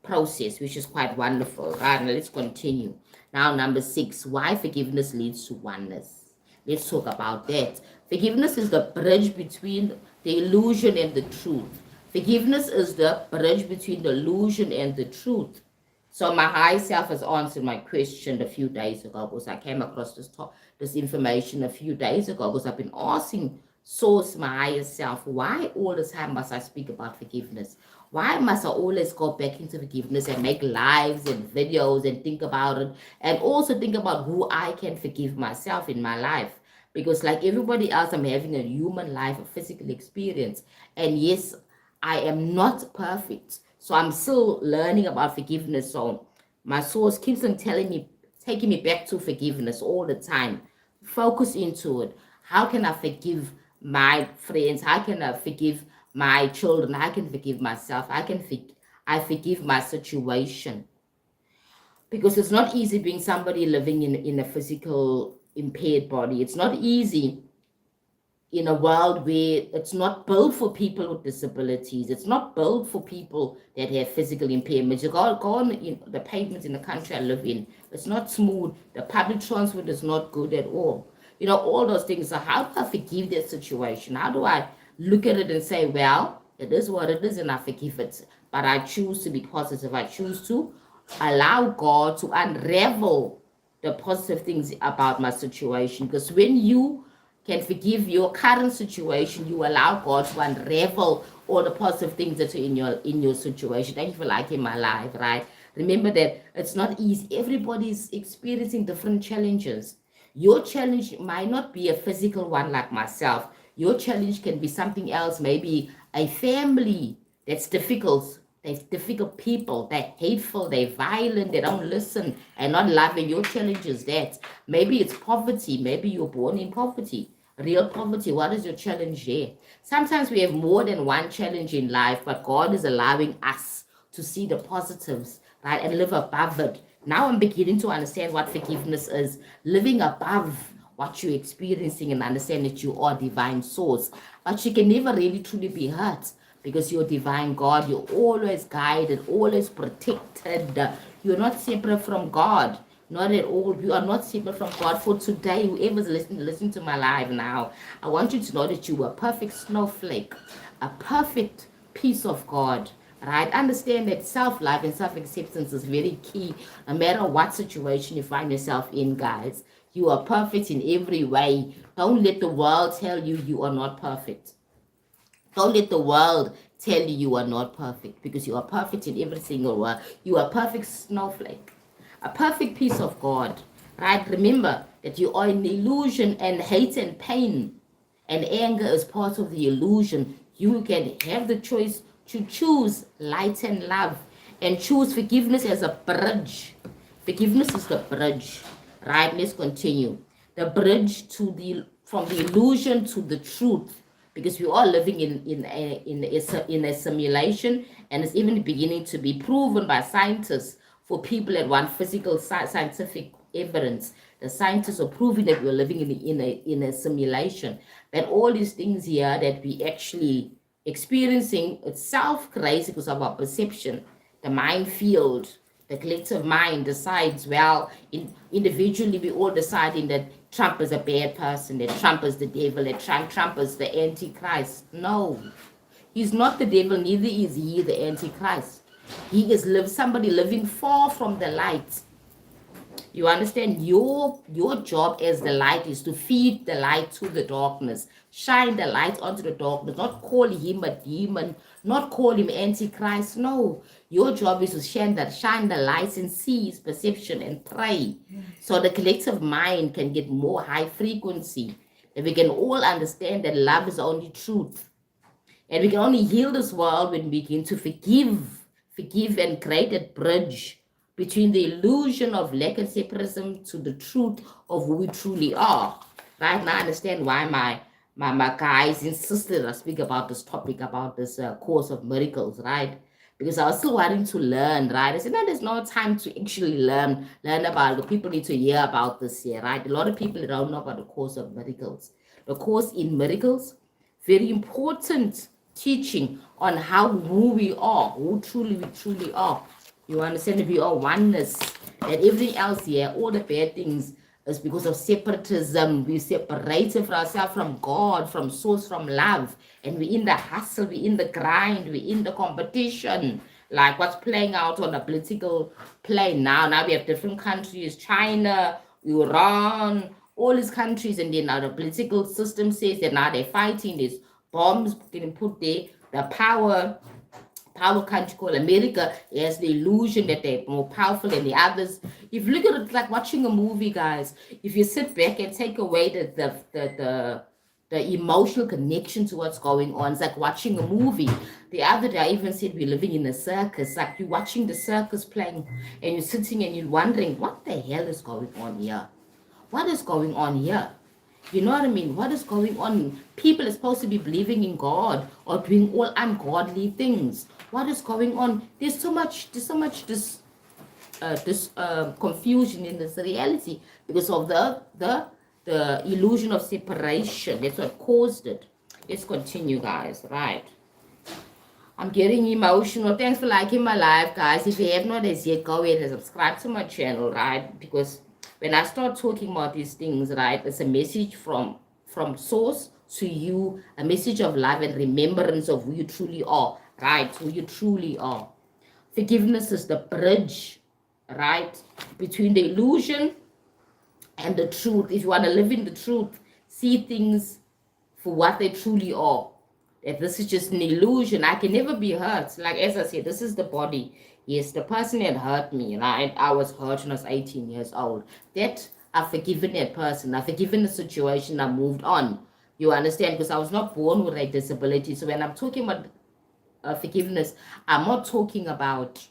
process, which is quite wonderful. Right, now let's continue. Now, number 6, why forgiveness leads to oneness. Let's talk about that. Forgiveness is the bridge between the illusion and the truth. Forgiveness is the bridge between the illusion and the truth. So my higher self has answered my question a few days ago, because I came across this information a few days ago, because I've been asking Source, my higher self, why all the time must I speak about forgiveness? Why must I always go back into forgiveness and make lives and videos and think about it, and also think about who I can forgive myself in my life? Because like everybody else, I'm having a human life, a physical experience. And yes, I am not perfect. So I'm still learning about forgiveness. So my source keeps on telling me, taking me back to forgiveness all the time. Focus into it. How can I forgive my friends? How can I forgive my children? I can forgive myself. I forgive my situation. Because it's not easy being somebody living in a physical impaired body. It's not easy in a world where it's not built for people with disabilities. It's not built for people that have physical impairments. You go on the pavements in the country I live in. It's not smooth. The public transport is not good at all. All those things. So how do I forgive that situation? How do I look at it and say, well, it is what it is and I forgive it. But I choose to be positive. I choose to allow God to unravel the positive things about my situation. Because when you can forgive your current situation, you allow God to unravel all the positive things that are in your situation. Thank you for liking my life, right? Remember that it's not easy. Everybody's experiencing different challenges. Your challenge might not be a physical one like myself. Your challenge can be something else, maybe a family that's difficult. They're difficult people. They're hateful. They're violent. They don't listen and not loving. Your challenge is that. Maybe it's poverty. Maybe you're born in poverty. Real poverty. What is your challenge there? Sometimes we have more than one challenge in life, but God is allowing us to see the positives, right, and live above it. Now I'm beginning to understand what forgiveness is. Living above what you're experiencing and understand that you are divine source. But you can never really truly be hurt, because you're divine God. You're always guided, always protected. You're not separate from God. Not at all. You are not separate from God. For today, whoever's listening to my live now, I want you to know that you are a perfect snowflake, a perfect peace of God, right? Understand that self-love and self-acceptance is very key no matter what situation you find yourself in, guys. You are perfect in every way. Don't let the world tell you you are not perfect. Don't let the world tell you you are not perfect, because you are perfect in every single way. You are a perfect snowflake, a perfect piece of God, right? Remember that you are an illusion, and hate and pain and anger is part of the illusion. You can have the choice to choose light and love, and choose forgiveness as a bridge. Forgiveness is the bridge, right? Let's continue. The bridge to the from the illusion to the truth, because we are living in a simulation, and it's even beginning to be proven by scientists. For people that want physical scientific evidence, the scientists are proving that we're living in a simulation, that all these things here that we actually experiencing itself crazy because of our perception, the mind field, the collective mind decides, well, individually we all deciding that Trump is a bad person, that Trump is the devil, that Trump is the Antichrist. No, he's not the devil, neither is he the Antichrist. He is somebody living far from the light. You understand? Your job as the light is to feed the light to the darkness. Shine the light onto the darkness. Not call him a demon. Not call him Antichrist. No. Your job is to shine the lights and see his perception and pray. So the collective mind can get more high frequency. And we can all understand that love is only truth. And we can only heal this world when we begin to forgive and create a bridge between the illusion of lack and separatism to the truth of who we truly are. Right now, I understand why my guys insisted I speak about this topic, about this Course of Miracles, right? Because I was still wanting to learn, right? I said, no, there's no time to actually learn about it. People need to hear about this here, right? A lot of people don't know about the Course of Miracles. The Course in Miracles, very important teaching on who we are, who we truly are. You understand? If we are oneness, and everything else here, all the bad things is because of separatism. We separated for ourselves from God, from source, from love, and we in the hustle, we in the grind, we in the competition. Like what's playing out on the political plane now. Now we have different countries, China, Iran, all these countries, and then now the political system says that now they're fighting. There's bombs getting put there. The power country called America has the illusion that they're more powerful than the others. If you look at it like watching a movie, guys, if you sit back and take away the emotional connection to what's going on, it's like watching a movie. The other day I even said we're living in a circus. Like you're watching the circus playing, and you're sitting and you're wondering, what the hell is going on here? What is going on here? You know what I mean? What is going on? People are supposed to be believing in God or doing all ungodly things. What is going on? There's so much confusion in this reality because of the illusion of separation. That's what caused it. Let's continue, guys. Right. I'm getting emotional. Thanks for liking my live, guys. If you have not as yet, go ahead and subscribe to my channel, right? Because when I start talking about these things, right, it's a message from source to you, a message of love and remembrance of who you truly are, right? Who you truly are. Forgiveness is the bridge, right, between the illusion and the truth. If you want to live in the truth, see things for what they truly are. That this is just an illusion. I can never be hurt. Like as I said, this is the body. Yes, the person that hurt me, right? I was hurt when I was 18 years old. That I've forgiven that person. I've forgiven the situation. I moved on. You understand? Because I was not born with a disability. So when I'm talking about forgiveness, I'm not talking about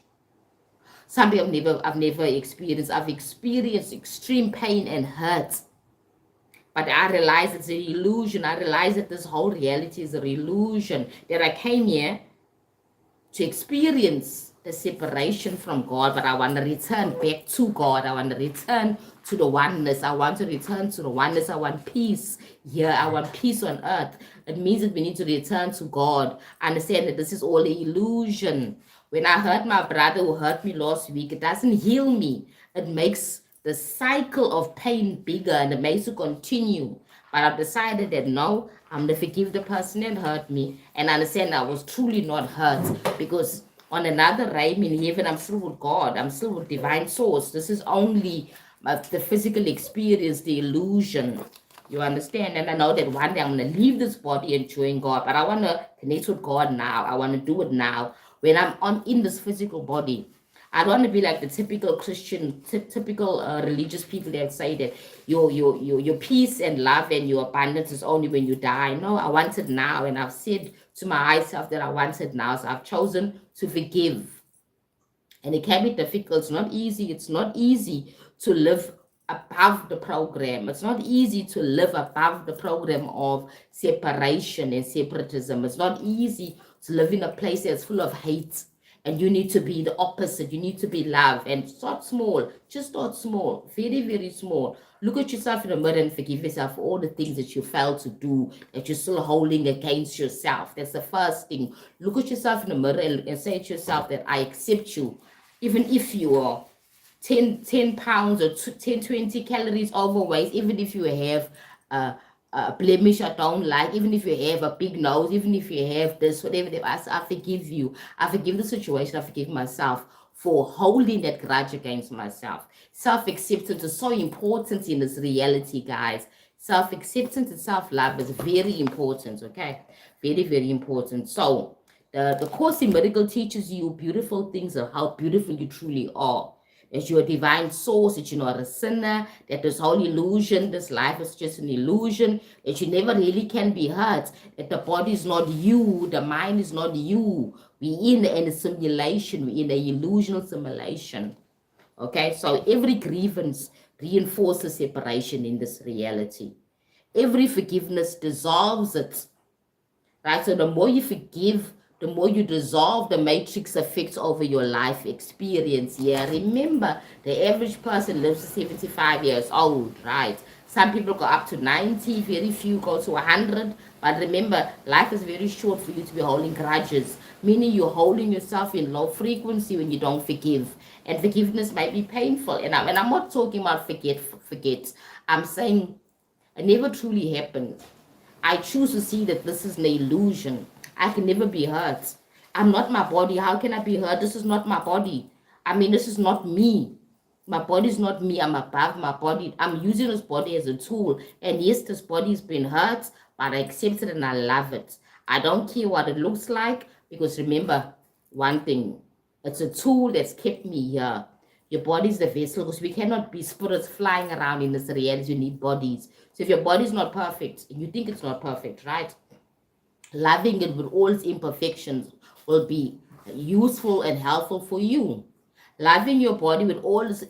something I've never experienced. I've experienced extreme pain and hurt. But I realize it's an illusion. I realize that this whole reality is an illusion. That I came here to experience the separation from God, but I want to return back to God. I want to return to the oneness. I want to return to the oneness. I want peace here. I want peace on earth. It means that we need to return to God. I understand that this is all an illusion. When I hurt my brother who hurt me last week, it doesn't heal me. It makes the cycle of pain bigger, and it makes it continue. But I've decided that no, I'm going to forgive the person that hurt me and understand I was truly not hurt, because on another realm in heaven, I'm still with God. I'm still with divine source. This is only the physical experience, the illusion. You understand? And I know that one day I'm going to leave this body and join God, but I want to connect with God now. I want to do it now when I'm in this physical body. I don't want to be like the typical Christian, typical religious people that say that your peace and love and your abundance is only when you die. No, I want it now, and I've said to my high self that I want it now. So I've chosen to forgive, and it can be difficult. It's not easy. It's not easy to live above the program. It's not easy to live above the program of separation and separatism. It's not easy to live in a place that's full of hate, and you need to be the opposite. You need to be love. And start small. Just start small. Very, very small. Look at yourself in the mirror and forgive yourself for all the things that you failed to do, that you're still holding against yourself. That's the first thing. Look at yourself in the mirror and say to yourself that I accept you. Even if you are 10 pounds or 10, 20 calories overweight, even if you have a blemish I don't like, even if you have a big nose, even if you have this, whatever, I forgive you. I forgive the situation. I forgive myself for holding that grudge against myself. Self-acceptance is so important in this reality, guys. Self-acceptance and self-love is very important, okay? Very, very important. So, the Course in Miracle teaches you beautiful things of how beautiful you truly are. That you're a divine source, that you're not a sinner, that this whole illusion, this life is just an illusion, that you never really can be hurt, that the body is not you, the mind is not you. We're in a simulation, we're in an illusional simulation. Okay, so every grievance reinforces separation in this reality. Every forgiveness dissolves it. Right? So the more you forgive, the more you dissolve the matrix effects over your life experience. Yeah, remember, the average person lives to 75 years old, right? Some people go up to 90, very few go to 100. But remember, life is very short for you to be holding grudges, meaning you're holding yourself in low frequency when you don't forgive. And forgiveness might be painful. And I'm not talking about forget. I'm saying it never truly happened. I choose to see that this is an illusion. I can never be hurt. I'm not my body. How can I be hurt? This is not my body. I mean, this is not me. My body is not me. I'm above my body. I'm using this body as a tool. And yes, this body's been hurt, but I accept it and I love it. I don't care what it looks like, because remember one thing. It's a tool that's kept me here. Your body is the vessel, because we cannot be spirits flying around in this reality. You need bodies. So if your body is not perfect, and you think it's not perfect, right? Loving it with all its imperfections will be useful and helpful for you. Loving your body with all its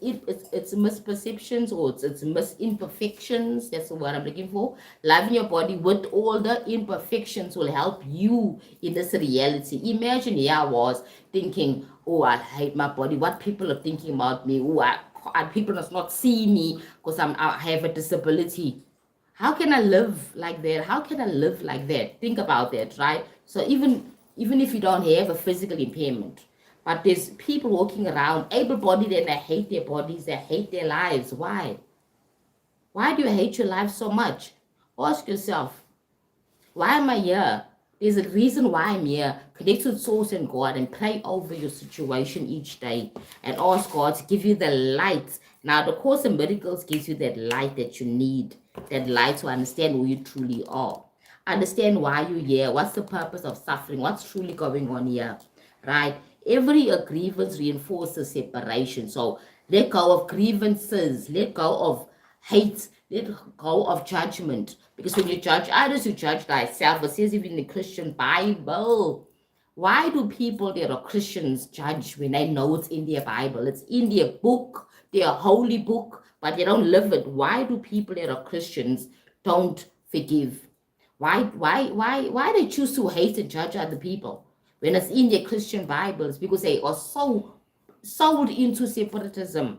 misperceptions or its misimperfections, that's what I'm looking for. Loving your body with all the imperfections will help you in this reality. Imagine here I was thinking, oh, I hate my body. What people are thinking about me? Oh, people must not see me because I have a disability. How can I live like that? How can I live like that? Think about that, right? So even if you don't have a physical impairment, but there's people walking around able-bodied and they hate their bodies, they hate their lives. Why? Why do you hate your life so much? Ask yourself, why am I here? There's a reason why I'm here. Connect with Source and God and pray over your situation each day and ask God to give you the light. Now, the Course in Miracles gives you that light that you need, that light to understand who you truly are. Understand why you're here. What's the purpose of suffering? What's truly going on here, right? Every grievance reinforces separation. So let go of grievances. Let go of hate. Let go of judgment. Because when you judge others, you judge thyself. It says even in the Christian Bible. Why do people that are Christians judge when they know it's in their Bible? It's in their book, their holy book, but they don't live it. Why do people that are Christians don't forgive? Why they choose to hate and judge other people when it's in their Christian Bibles? Because they are so sold into separatism.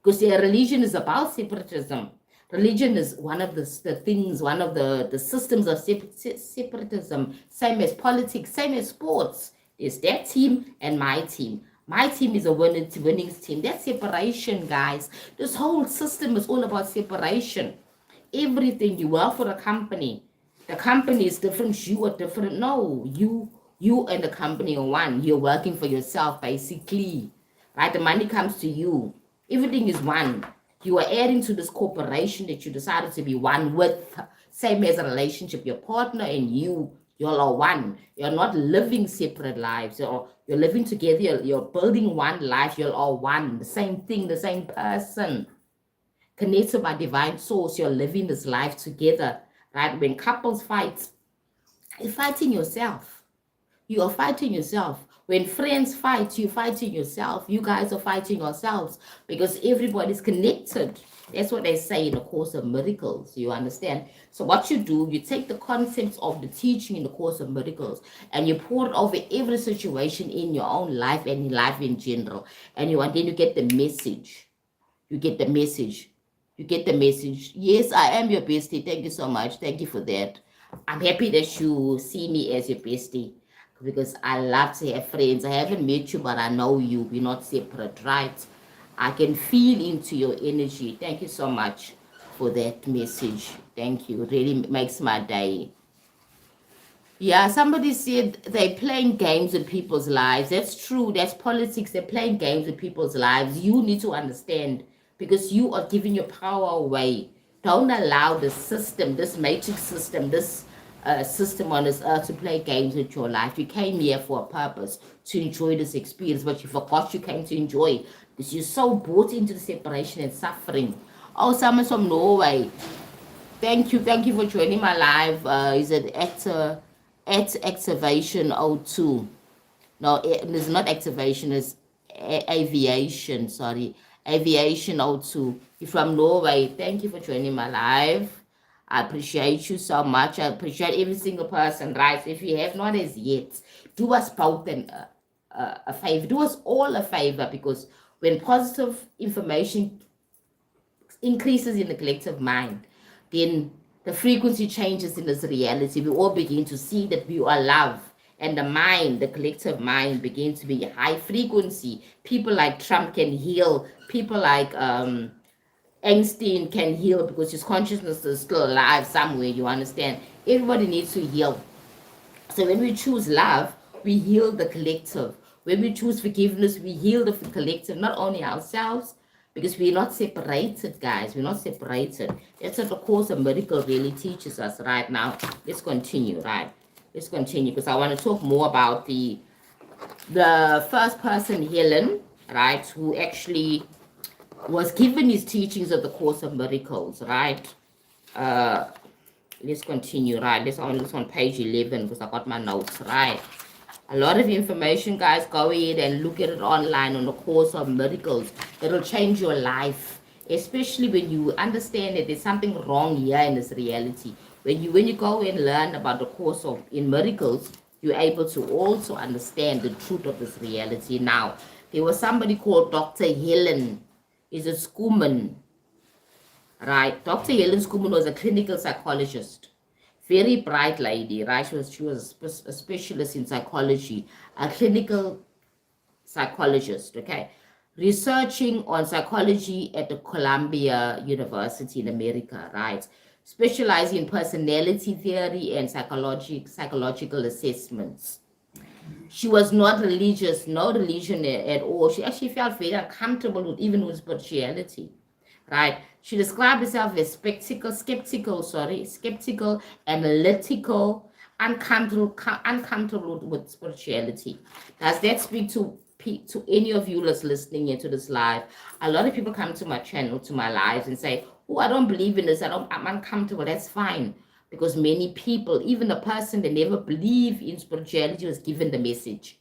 Because their religion is about separatism. Religion is one of the things, one of the systems of separatism. Same as politics, same as sports. There's that team and my team. My team is a winning team. That's separation, guys. This whole system is all about separation. everything. You work for a company. The company is different. You are different. No, you and the company are one. You're working for yourself, basically. Right? The money comes to you. Everything is one. You are adding to this corporation that you decided to be one with. Same as a relationship. Your partner and you're all one. You're not living separate lives. You're living together. You're building one life. You're all one. The same thing, the same person. Connected by divine source. You're living this life together. Right? When couples fight, you're fighting yourself. You are fighting yourself. When friends fight, you're fighting yourself. You guys are fighting yourselves because everybody's connected. That's what they say in the Course of Miracles. You understand? So what you do, you take the concepts of the teaching in the Course of Miracles and you pour it over every situation in your own life and in life in general. And then you get the message. You get the message. You get the message. Yes, I am your bestie. Thank you so much. Thank you for that. I'm happy that you see me as your bestie because I love to have friends. I haven't met you, but I know you. We're not separate, right? I can feel into your energy. Thank you so much for that message. Thank you. It really makes my day. Yeah, somebody said they're playing games with people's lives. That's true. That's politics. They're playing games with people's lives. You need to understand because you are giving your power away. Don't allow the system, this matrix system, this system on this earth to play games with your life. You came here for a purpose, to enjoy this experience, but you forgot you came to enjoy because you're so bought into the separation and suffering. Oh, someone from Norway. Thank you for joining my live. Is it at activation 02? No, it's not activation, it's aviation, sorry. Aviation 02. You're from Norway. Thank you for joining my live. I appreciate you so much. I appreciate every single person, right? So if you have not as yet, do us both a favor. Do us all a favor because when positive information increases in the collective mind, then the frequency changes in this reality. We all begin to see that we are love. And the mind, the collective mind, begins to be high frequency. People like Trump can heal. People like Einstein can heal because his consciousness is still alive somewhere, you understand? Everybody needs to heal. So when we choose love, we heal the collective. When we choose forgiveness, we heal the collective, not only ourselves, because we're not separated, guys. We're not separated. That's what the Course of Miracle really teaches us right now. Let's continue, right? Let's continue because I want to talk more about the first person, Helen, right, who actually was given his teachings of the Course of Miracles, right? Let's continue, right? Let's on page 11 because I got my notes, right? A lot of information, guys. Go ahead and look at it online on the Course of Miracles. It'll change your life, especially when you understand that there's something wrong here in this reality. When you go and learn about the Course of in Miracles, you're able to also understand the truth of this reality. Now, there was somebody called Dr. Helen. Is a Schoeman, right? Dr. Helen Schoeman was a clinical psychologist. Very bright lady, right? She was a specialist in psychology, a clinical psychologist, okay? Researching on psychology at the Columbia University in America, right? Specializing in personality theory and psychological assessments. She was not religious, no religion at all. She actually felt very uncomfortable with even with spirituality, right? She described herself as skeptical, analytical, uncomfortable with spirituality. Does that speak to any of you that's listening into this live? A lot of people come to my channel, to my lives, and say, "Oh, I don't believe in this. I'm uncomfortable." That's fine. Because many people, even a person that never believed in spirituality, was given the message.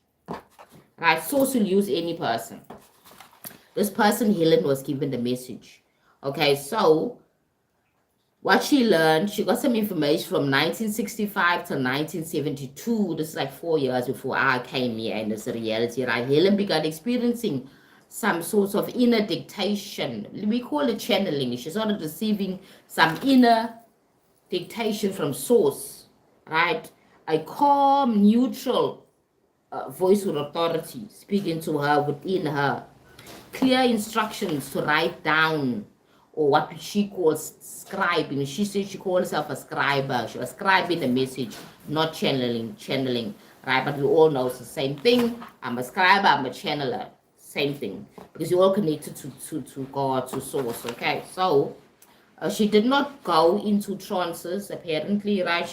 Right? Source will use any person. This person, Helen, was given the message. Okay, so what she learned, she got some information from 1965 to 1972. This is like 4 years before I came here in this reality, right? Helen began experiencing some sorts of inner dictation. We call it channeling. She started receiving some inner dictation from source, right? A calm, neutral voice with authority speaking to her within her. Clear instructions to write down or what she calls scribing. She said she called herself a scriber. She was scribing the message, not channeling, right? But we all know it's the same thing. I'm a scriber, I'm a channeler, same thing, because you're all connected to God, to source, okay? So she did not go into trances, apparently, right?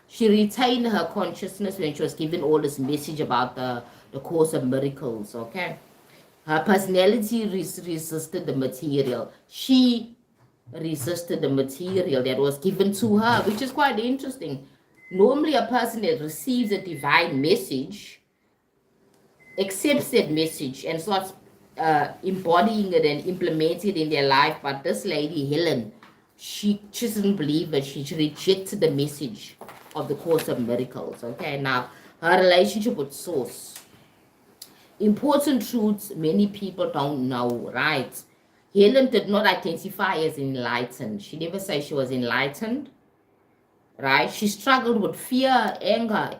She retained her consciousness when she was given all this message about the Course of Miracles, okay? Her personality resisted the material. She resisted the material that was given to her, which is quite interesting. Normally, a person that receives a divine message accepts that message and starts embodying it and implementing it in their life. But this lady, Helen, she just didn't believe it. She rejected the message of the Course of Miracles. Okay, now her relationship with Source. Important truths many people don't know, right? Helen did not identify as enlightened. She never said she was enlightened, right? She struggled with fear, anger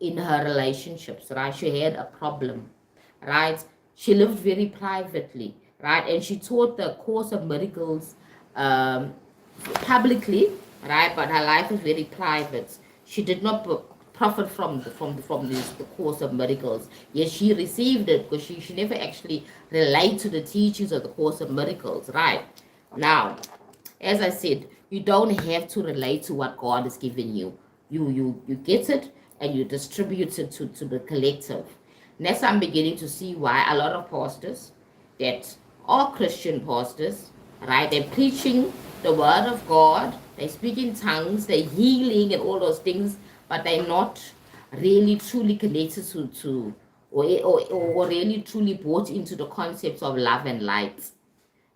in her relationships, right? She had a problem, right? She lived very privately, right? And she taught the Course of Miracles publicly, right? But her life was very private. She did not profit from the Course of Miracles. Yes, she received it because she never actually related to the teachings of the Course of Miracles, right? Now, as I said, you don't have to relate to what God has given you. You get it and you distribute it to the collective. Next, I'm beginning to see why a lot of pastors that are Christian pastors, right? They're preaching the word of God, they speak in tongues, they're healing and all those things, but they're not really truly connected to or really truly bought into the concepts of love and light,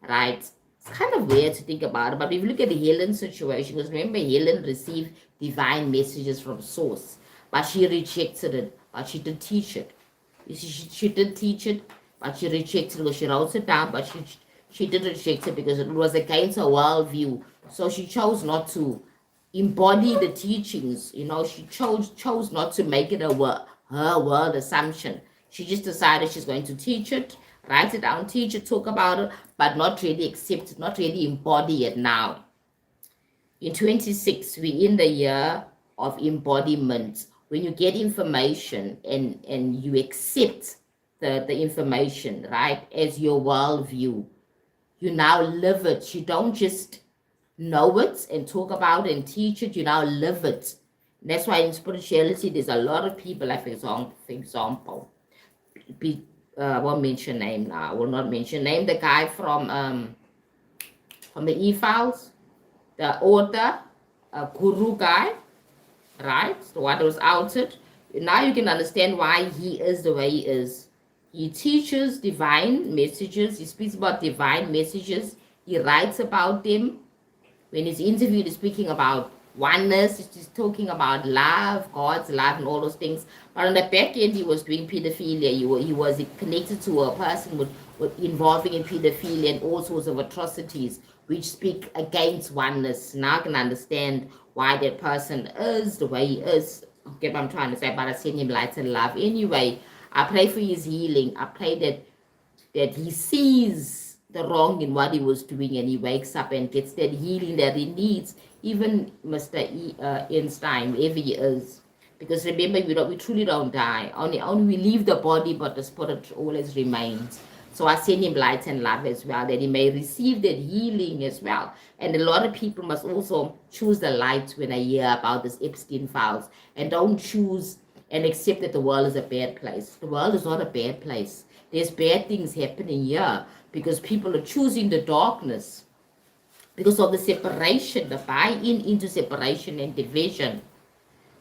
right? It's kind of weird to think about it, but if you look at the Helen situation, because remember, Helen received divine messages from Source, but she rejected it, but she did teach it. You see, she did teach it, but she rejected it because she wrote it down, but she did reject it because it was against her worldview. So she chose not to embody the teachings. You know, she chose not to make it her world assumption. She just decided she's going to teach it, write it down, teach it, talk about it, but not really accept it, not really embody it now. In 26, we're in the year of embodiment. When you get information and you accept the information, right, as your worldview, you now live it. You don't just know it and talk about it and teach it, you now live it. And that's why in spirituality, there's a lot of people, like for example, I won't mention name now. I will not mention name. The guy from the E-Files, the author, guru guy, right? The one that was outed. Now you can understand why he is the way he is. He teaches divine messages. He speaks about divine messages. He writes about them. When he's interviewed, he's speaking about oneness. He's talking about love, God's love, and all those things. But on the back end, he was doing pedophilia. He was connected to a person with involving in pedophilia and all sorts of atrocities, which speak against oneness. Now I can understand why that person is the way he is. Okay, what I'm trying to say, but I send him light and love. Anyway, I pray for his healing. I pray that he sees the wrong in what he was doing and he wakes up and gets that healing that he needs. Even Mr. Einstein, wherever he is. Because remember, we truly don't die. Only we leave the body, but the spirit always remains. So I send him light and love as well, that he may receive that healing as well. And a lot of people must also choose the light when I hear about this Epstein files, and don't choose and accept that the world is a bad place. The world is not a bad place. There's bad things happening here because people are choosing the darkness because of the separation, the buy-in into separation and division.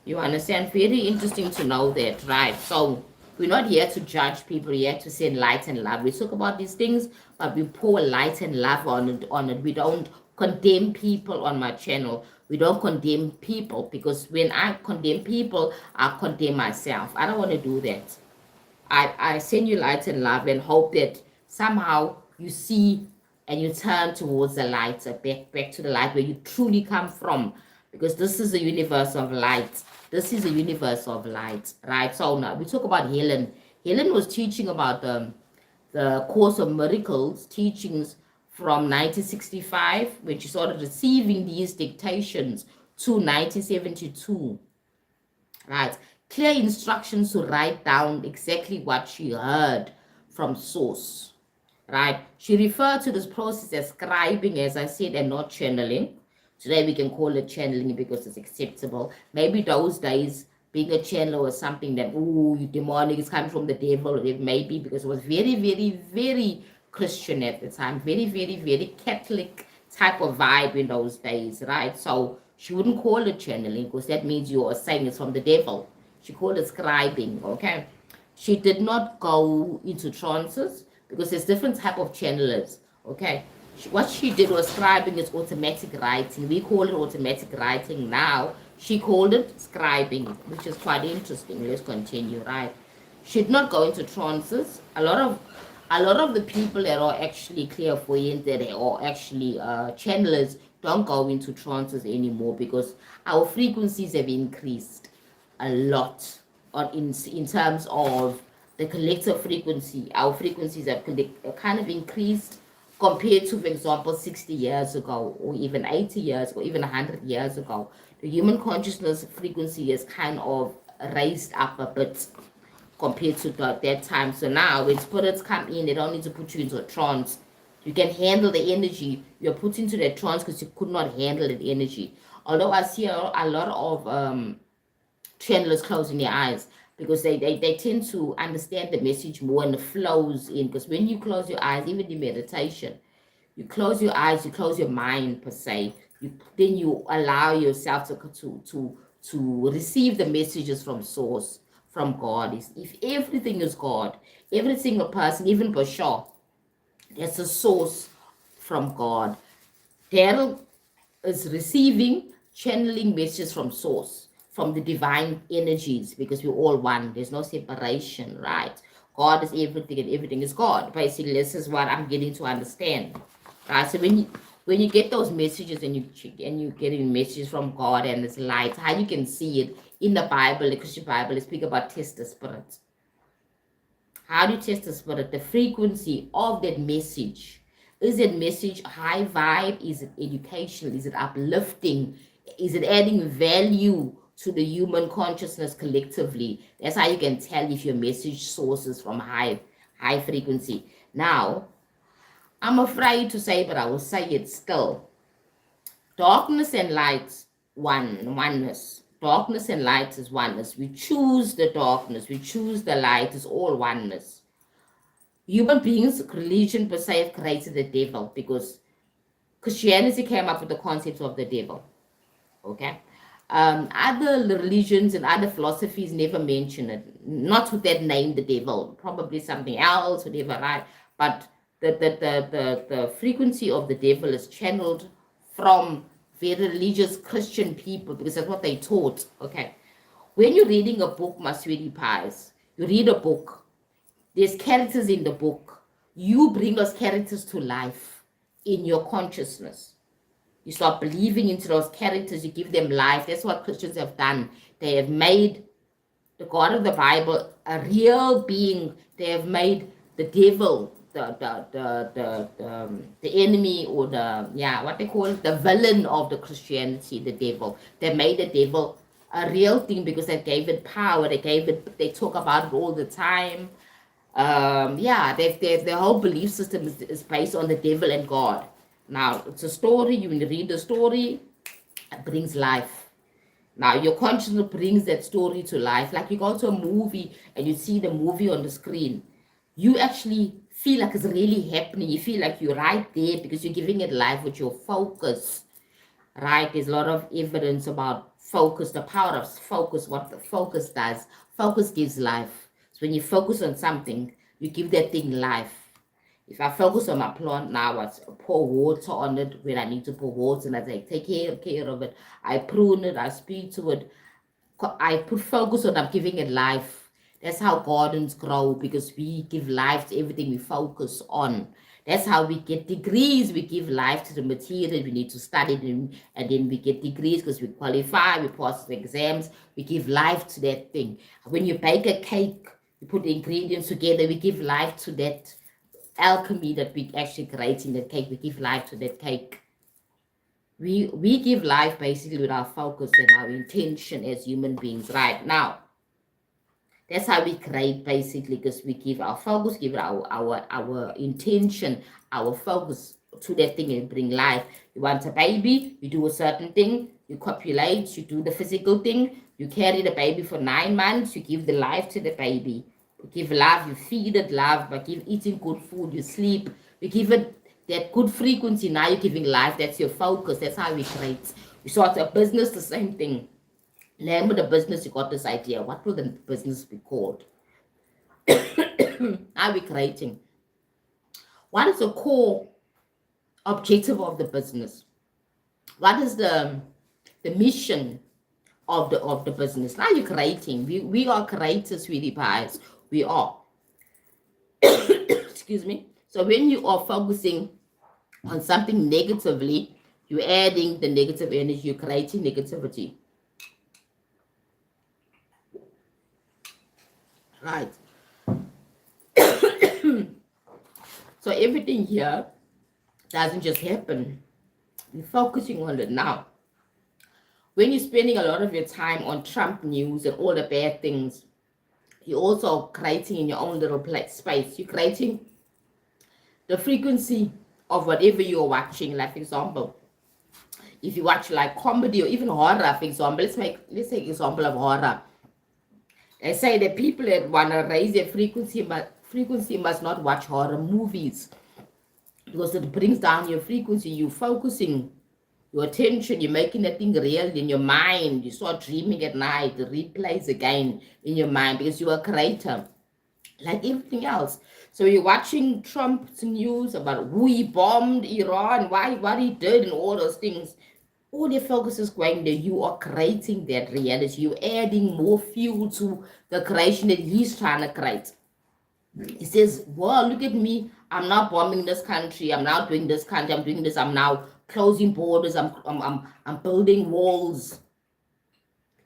You understand? Very interesting to know that, right? So we're not here to judge people, we're here to send light and love. We talk about these things, but we pour light and love on it. We don't condemn people on my channel. We don't condemn people, because when I condemn people, I condemn myself. I don't want to do that. I send you light and love and hope that somehow you see and you turn towards the light, back to the light where you truly come from, because this is a universe of light. This is a universe of light, right? So now we talk about Helen. Helen was teaching about the Course of Miracles teachings from 1965, when she started receiving these dictations, to 1972, right? Clear instructions to write down exactly what she heard from source, right? She referred to this process as scribing, as I said, and not channeling. Today we can call it channeling because it's acceptable. Maybe those days being a channeler was something that, ooh, you demonic, is coming from the devil. It may be because it was very, very, very Christian at the time, very, very, very Catholic type of vibe in those days, right? So she wouldn't call it channeling because that means you are saying it's from the devil. She called it scribing, okay? She did not go into trances because there's different type of channelers, okay? What she did was scribing is automatic writing. We call it automatic writing now. She called it scribing, which is quite interesting. Let's continue, right? She did not go into trances. A lot of the people that are actually clairvoyant, that are actually channelers, don't go into trances anymore because our frequencies have increased a lot in terms of the collective frequency. Our frequencies have kind of increased compared to, for example, 60 years ago, or even 80 years, or even 100 years ago. The human consciousness frequency is kind of raised up a bit compared to that time. So now when spirits come in, they don't need to put you into a trance. You can handle the energy. You're put into that trance because you could not handle the energy. Although I see a lot of channelers closing their eyes because they tend to understand the message more and it flows in. Because when you close your eyes, even in meditation, you close your eyes, you close your mind per se. Then you allow yourself to receive the messages from source, from God. If everything is God, every single person, even Bashar, that's a source from God. Daryl is receiving, channeling messages from source, from the divine energies, because we're all one. There's no separation, right? God is everything and everything is God. Basically, this is what I'm getting to understand. Right? So when you get those messages and you getting messages from God and this light, how you can see it in the Bible, the Christian Bible, they speak about test the spirit. How do you test the spirit? The frequency of that message. Is that message high vibe? Is it educational? Is it uplifting? Is it adding value to the human consciousness collectively? That's how you can tell if your message sources from high frequency. Now, I'm afraid to say, but I will say it still. Darkness and light, oneness. Darkness and light is oneness. We choose the darkness, we choose the light, is all oneness. Human beings, religion per se, have created the devil because Christianity came up with the concept of the devil. Okay? Other religions and other philosophies never mention it. Not with that name, the devil. Probably something else, whatever, right? But the frequency of the devil is channeled from very religious Christian people because that's what they taught. Okay. When you're reading a book, my sweetie pies, you read a book. There's characters in the book. You bring those characters to life in your consciousness. You start believing into those characters. You give them life. That's what Christians have done. They have made the God of the Bible a real being. They have made the devil the enemy, or what they call it, the villain of the Christianity, the devil. They made the devil a real thing because they gave it power. They talk about it all the time. Their whole belief system is based on the devil and God. Now, it's a story. You read the story, it brings life. Now, your consciousness brings that story to life. Like you go to a movie and you see the movie on the screen. You actually feel like it's really happening. You feel like you're right there because you're giving it life with your focus. Right? There's a lot of evidence about focus, the power of focus, what the focus does. Focus gives life. So when you focus on something, you give that thing life. If I focus on my plant now, I pour water on it when I need to pour water, and I take care of it. I prune it, I speak to it. I put focus on, I'm giving it life. That's how gardens grow, because we give life to everything we focus on. That's how we get degrees. We give life to the material. We need to study them, and then we get degrees because we qualify, we pass the exams. We give life to that thing. When you bake a cake, you put the ingredients together, we give life to that alchemy that we actually create in that cake. We give life to that cake. We give life basically with our focus and our intention as human beings right now. That's how we create basically, because we give our focus, give our intention, our focus to that thing and bring life. You want a baby, you do a certain thing, you copulate, you do the physical thing, you carry the baby for 9 months, you give the life to the baby. You give love, you feed it love, by eating good food, you sleep, you give it that good frequency. Now you're giving life, that's your focus, that's how we create. You start a business, the same thing. Name of the business, you got this idea. What will the business be called? Are we creating? What is the core objective of the business? What is the mission of the business? Now you're creating. We are creators, sweetie pies. We are. Excuse me. So when you are focusing on something negatively, you're adding the negative energy, you're creating negativity. Right. So everything here doesn't just happen. We're focusing on it now. When you're spending a lot of your time on Trump news and all the bad things, you're also creating in your own little space. You're creating the frequency of whatever you're watching. Like, for example, if you watch like comedy or even horror, for example, let's take example of horror. They say that people that want to raise their frequency must not watch horror movies, because it brings down your frequency. You're focusing your attention, you're making that thing real in your mind. You start dreaming at night, the replays again in your mind, because you're a creator, like everything else. So you're watching Trump's news about who he bombed Iran, what he did, and all those things. All your focus is going there. You are creating that reality. You're adding more fuel to the creation that he's trying to create. He says, well, look at me. I'm not bombing this country. I'm not doing this country. I'm doing this. I'm now closing borders. I'm building walls.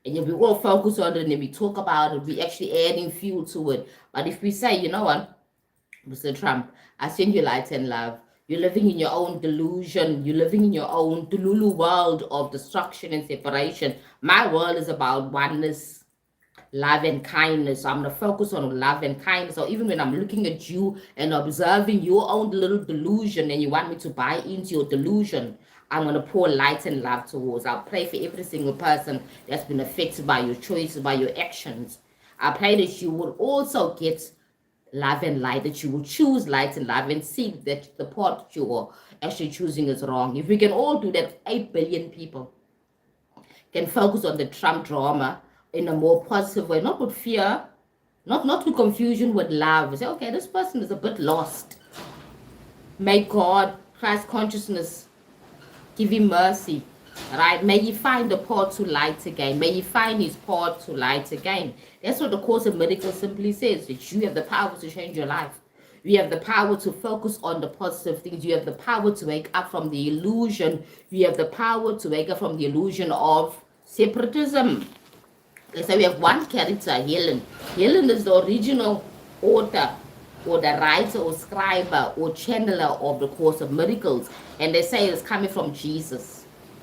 And if we all focus on it and we talk about it, we actually adding fuel to it. But if we say, you know what, Mr. Trump, I send you light and love. You're living in your own delusion. You're living in your own Delulu world of destruction and separation. My world is about oneness, love and kindness. So I'm going to focus on love and kindness. So even when I'm looking at you and observing your own little delusion and you want me to buy into your delusion, I'm going to pour light and love towards. I'll pray for every single person that's been affected by your choices, by your actions. I pray that you will also get love and light, that you will choose light and love and see that the part that you are actually choosing is wrong. If we can all do that, 8 billion people can focus on the Trump drama in a more positive way, not with fear, not with confusion, with love. Say, okay, this person is a bit lost. May God, Christ consciousness, give him mercy. Right? May he find the path to light again. May he find his path to light again. That's what the Course of Miracles simply says, that you have the power to change your life. You have the power to focus on the positive things. You have the power to wake up from the illusion. You have the power to wake up from the illusion of separatism. Okay, so we have one character, Helen. Helen is the original author or the writer or scriber or channeler of the Course of Miracles. And they say it's coming from Jesus.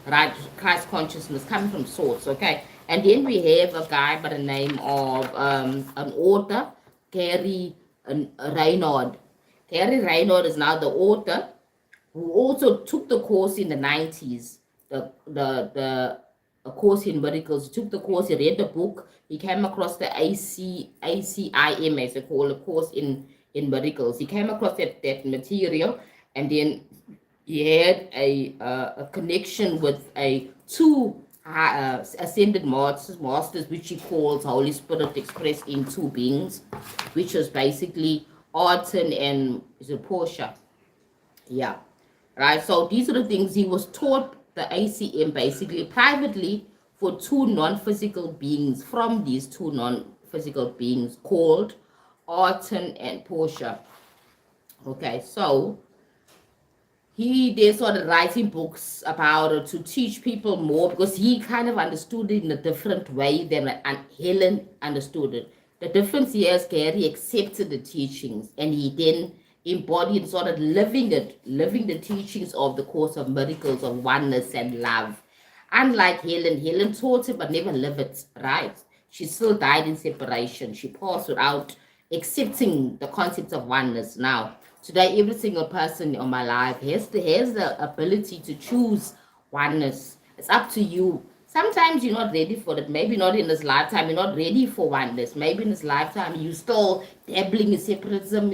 Right, Christ consciousness coming from source, okay? And then we have a guy by the name of an author, Gary Raynaud. Gary Raynaud is now the author who also took the course in the 90s, the Course in Miracles. He took the course, he read the book, he came across the ACIM, as they call it, Course in Miracles. He came across that material, and then he had a connection with two ascended masters, which he calls Holy Spirit expressed in two beings, which was basically Arten and is it Portia? Yeah, right. So these are the things he was taught the ACM basically privately for two non-physical beings, from these two non-physical beings called Arten and Portia. Okay, so they started writing books about it to teach people more, because he kind of understood it in a different way than Helen understood it. The difference here is Gary accepted the teachings and he then embody and started living the teachings of the Course of Miracles of oneness and love. Unlike Helen taught it but never lived it, right? She still died in separation. She passed without accepting the concept of oneness. Now, today, every single person on my life has the ability to choose oneness. It's up to you. Sometimes you're not ready for it. Maybe not in this lifetime. You're not ready for oneness. Maybe in this lifetime you're still dabbling in separatism.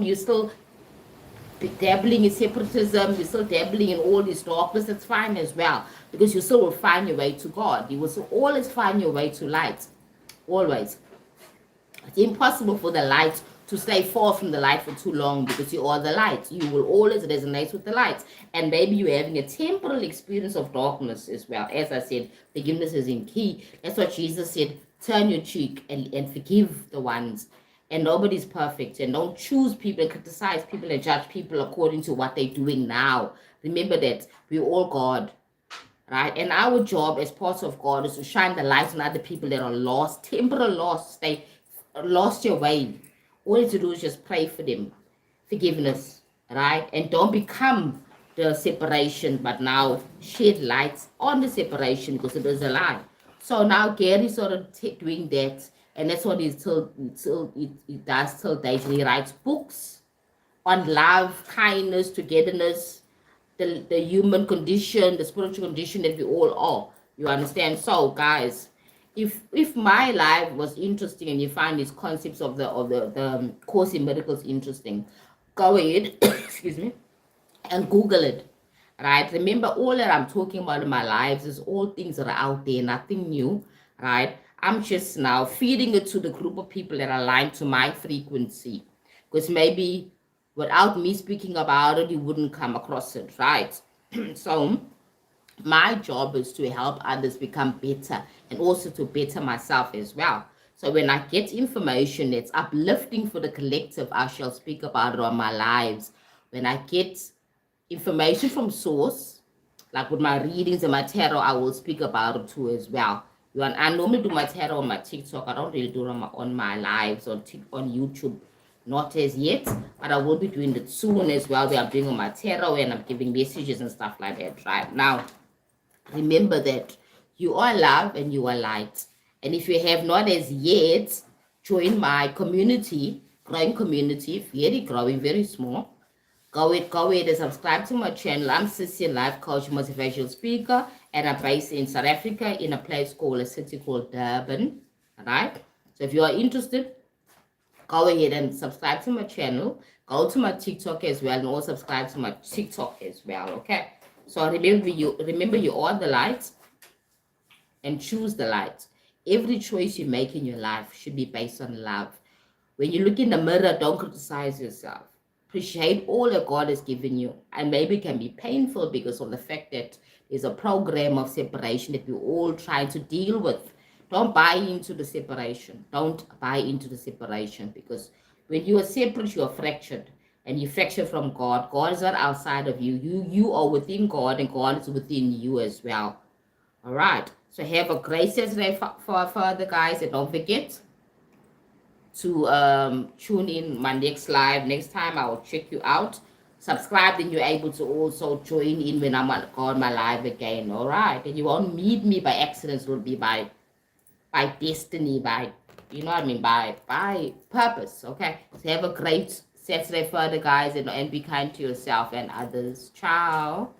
You're still dabbling in separatism. You're still dabbling in all this darkness. That's fine as well, because you still will find your way to God. You will still always find your way to light. Always. It's impossible for the light to stay far from the light for too long, because you are the light. You will always resonate with the light. And maybe you're having a temporal experience of darkness as well. As I said, forgiveness is in key. That's what Jesus said. Turn your cheek and forgive the ones. And nobody's perfect. And don't choose people and criticize people and judge people according to what they're doing now. Remember that we're all God. Right? And our job as parts of God is to shine the light on other people that are lost, temporal lost. They lost your way. All you have to do is just pray for them. Forgiveness, right? And don't become the separation, but now shed light on the separation, because it is a lie. So now Gary started doing that, and that's what he does till date. He writes books on love, kindness, togetherness, the human condition, the spiritual condition that we all are. You understand? So, guys, if my life was interesting and you find these concepts of the Course in Miracles interesting, go ahead, excuse me, and Google it. Right? Remember, all that I'm talking about in my lives is all things that are out there, nothing new. Right? I'm just now feeding it to the group of people that are aligned to my frequency. Because maybe without me speaking about it, you wouldn't come across it, right? So my job is to help others become better, and also to better myself as well. So when I get information that's uplifting for the collective, I shall speak about it on my lives. When I get information from source, like with my readings and my tarot, I will speak about it too as well. I normally do my tarot on my TikTok. I don't really do it on my lives on YouTube. Not as yet, but I will be doing it soon as well, where I'm doing on my tarot and I'm giving messages and stuff like that. Right now, remember that you are love and you are light. And if you have not as yet joined my community, growing community, very growing, very small, go ahead and subscribe to my channel. I'm Sissy, life coach, motivational speaker, and I'm based in South Africa in a place called, a city called Durban. All right. So if you are interested, go ahead and subscribe to my channel. Go to my TikTok as well, and also subscribe to my TikTok as well. Okay. So remember you are the light, and choose the light. Every choice you make in your life should be based on love. When you look in the mirror, don't criticize yourself. Appreciate all that God has given you. And maybe it can be painful because of the fact that there's a program of separation that we're all trying to deal with. Don't buy into the separation. Don't buy into the separation, because when you are separate, you are fractured. And you fracture from God. God is not outside of you. You are within God, and God is within you as well. All right. So have a great Saturday for further, guys. And don't forget to tune in my next live. Next time I will check you out. Subscribe, then you're able to also join in when I'm on my live again. All right. And you won't meet me by accident. It will be by destiny, by, you know what I mean, by purpose. Okay. So have a great Saturday further, guys, and be kind to yourself and others. Ciao.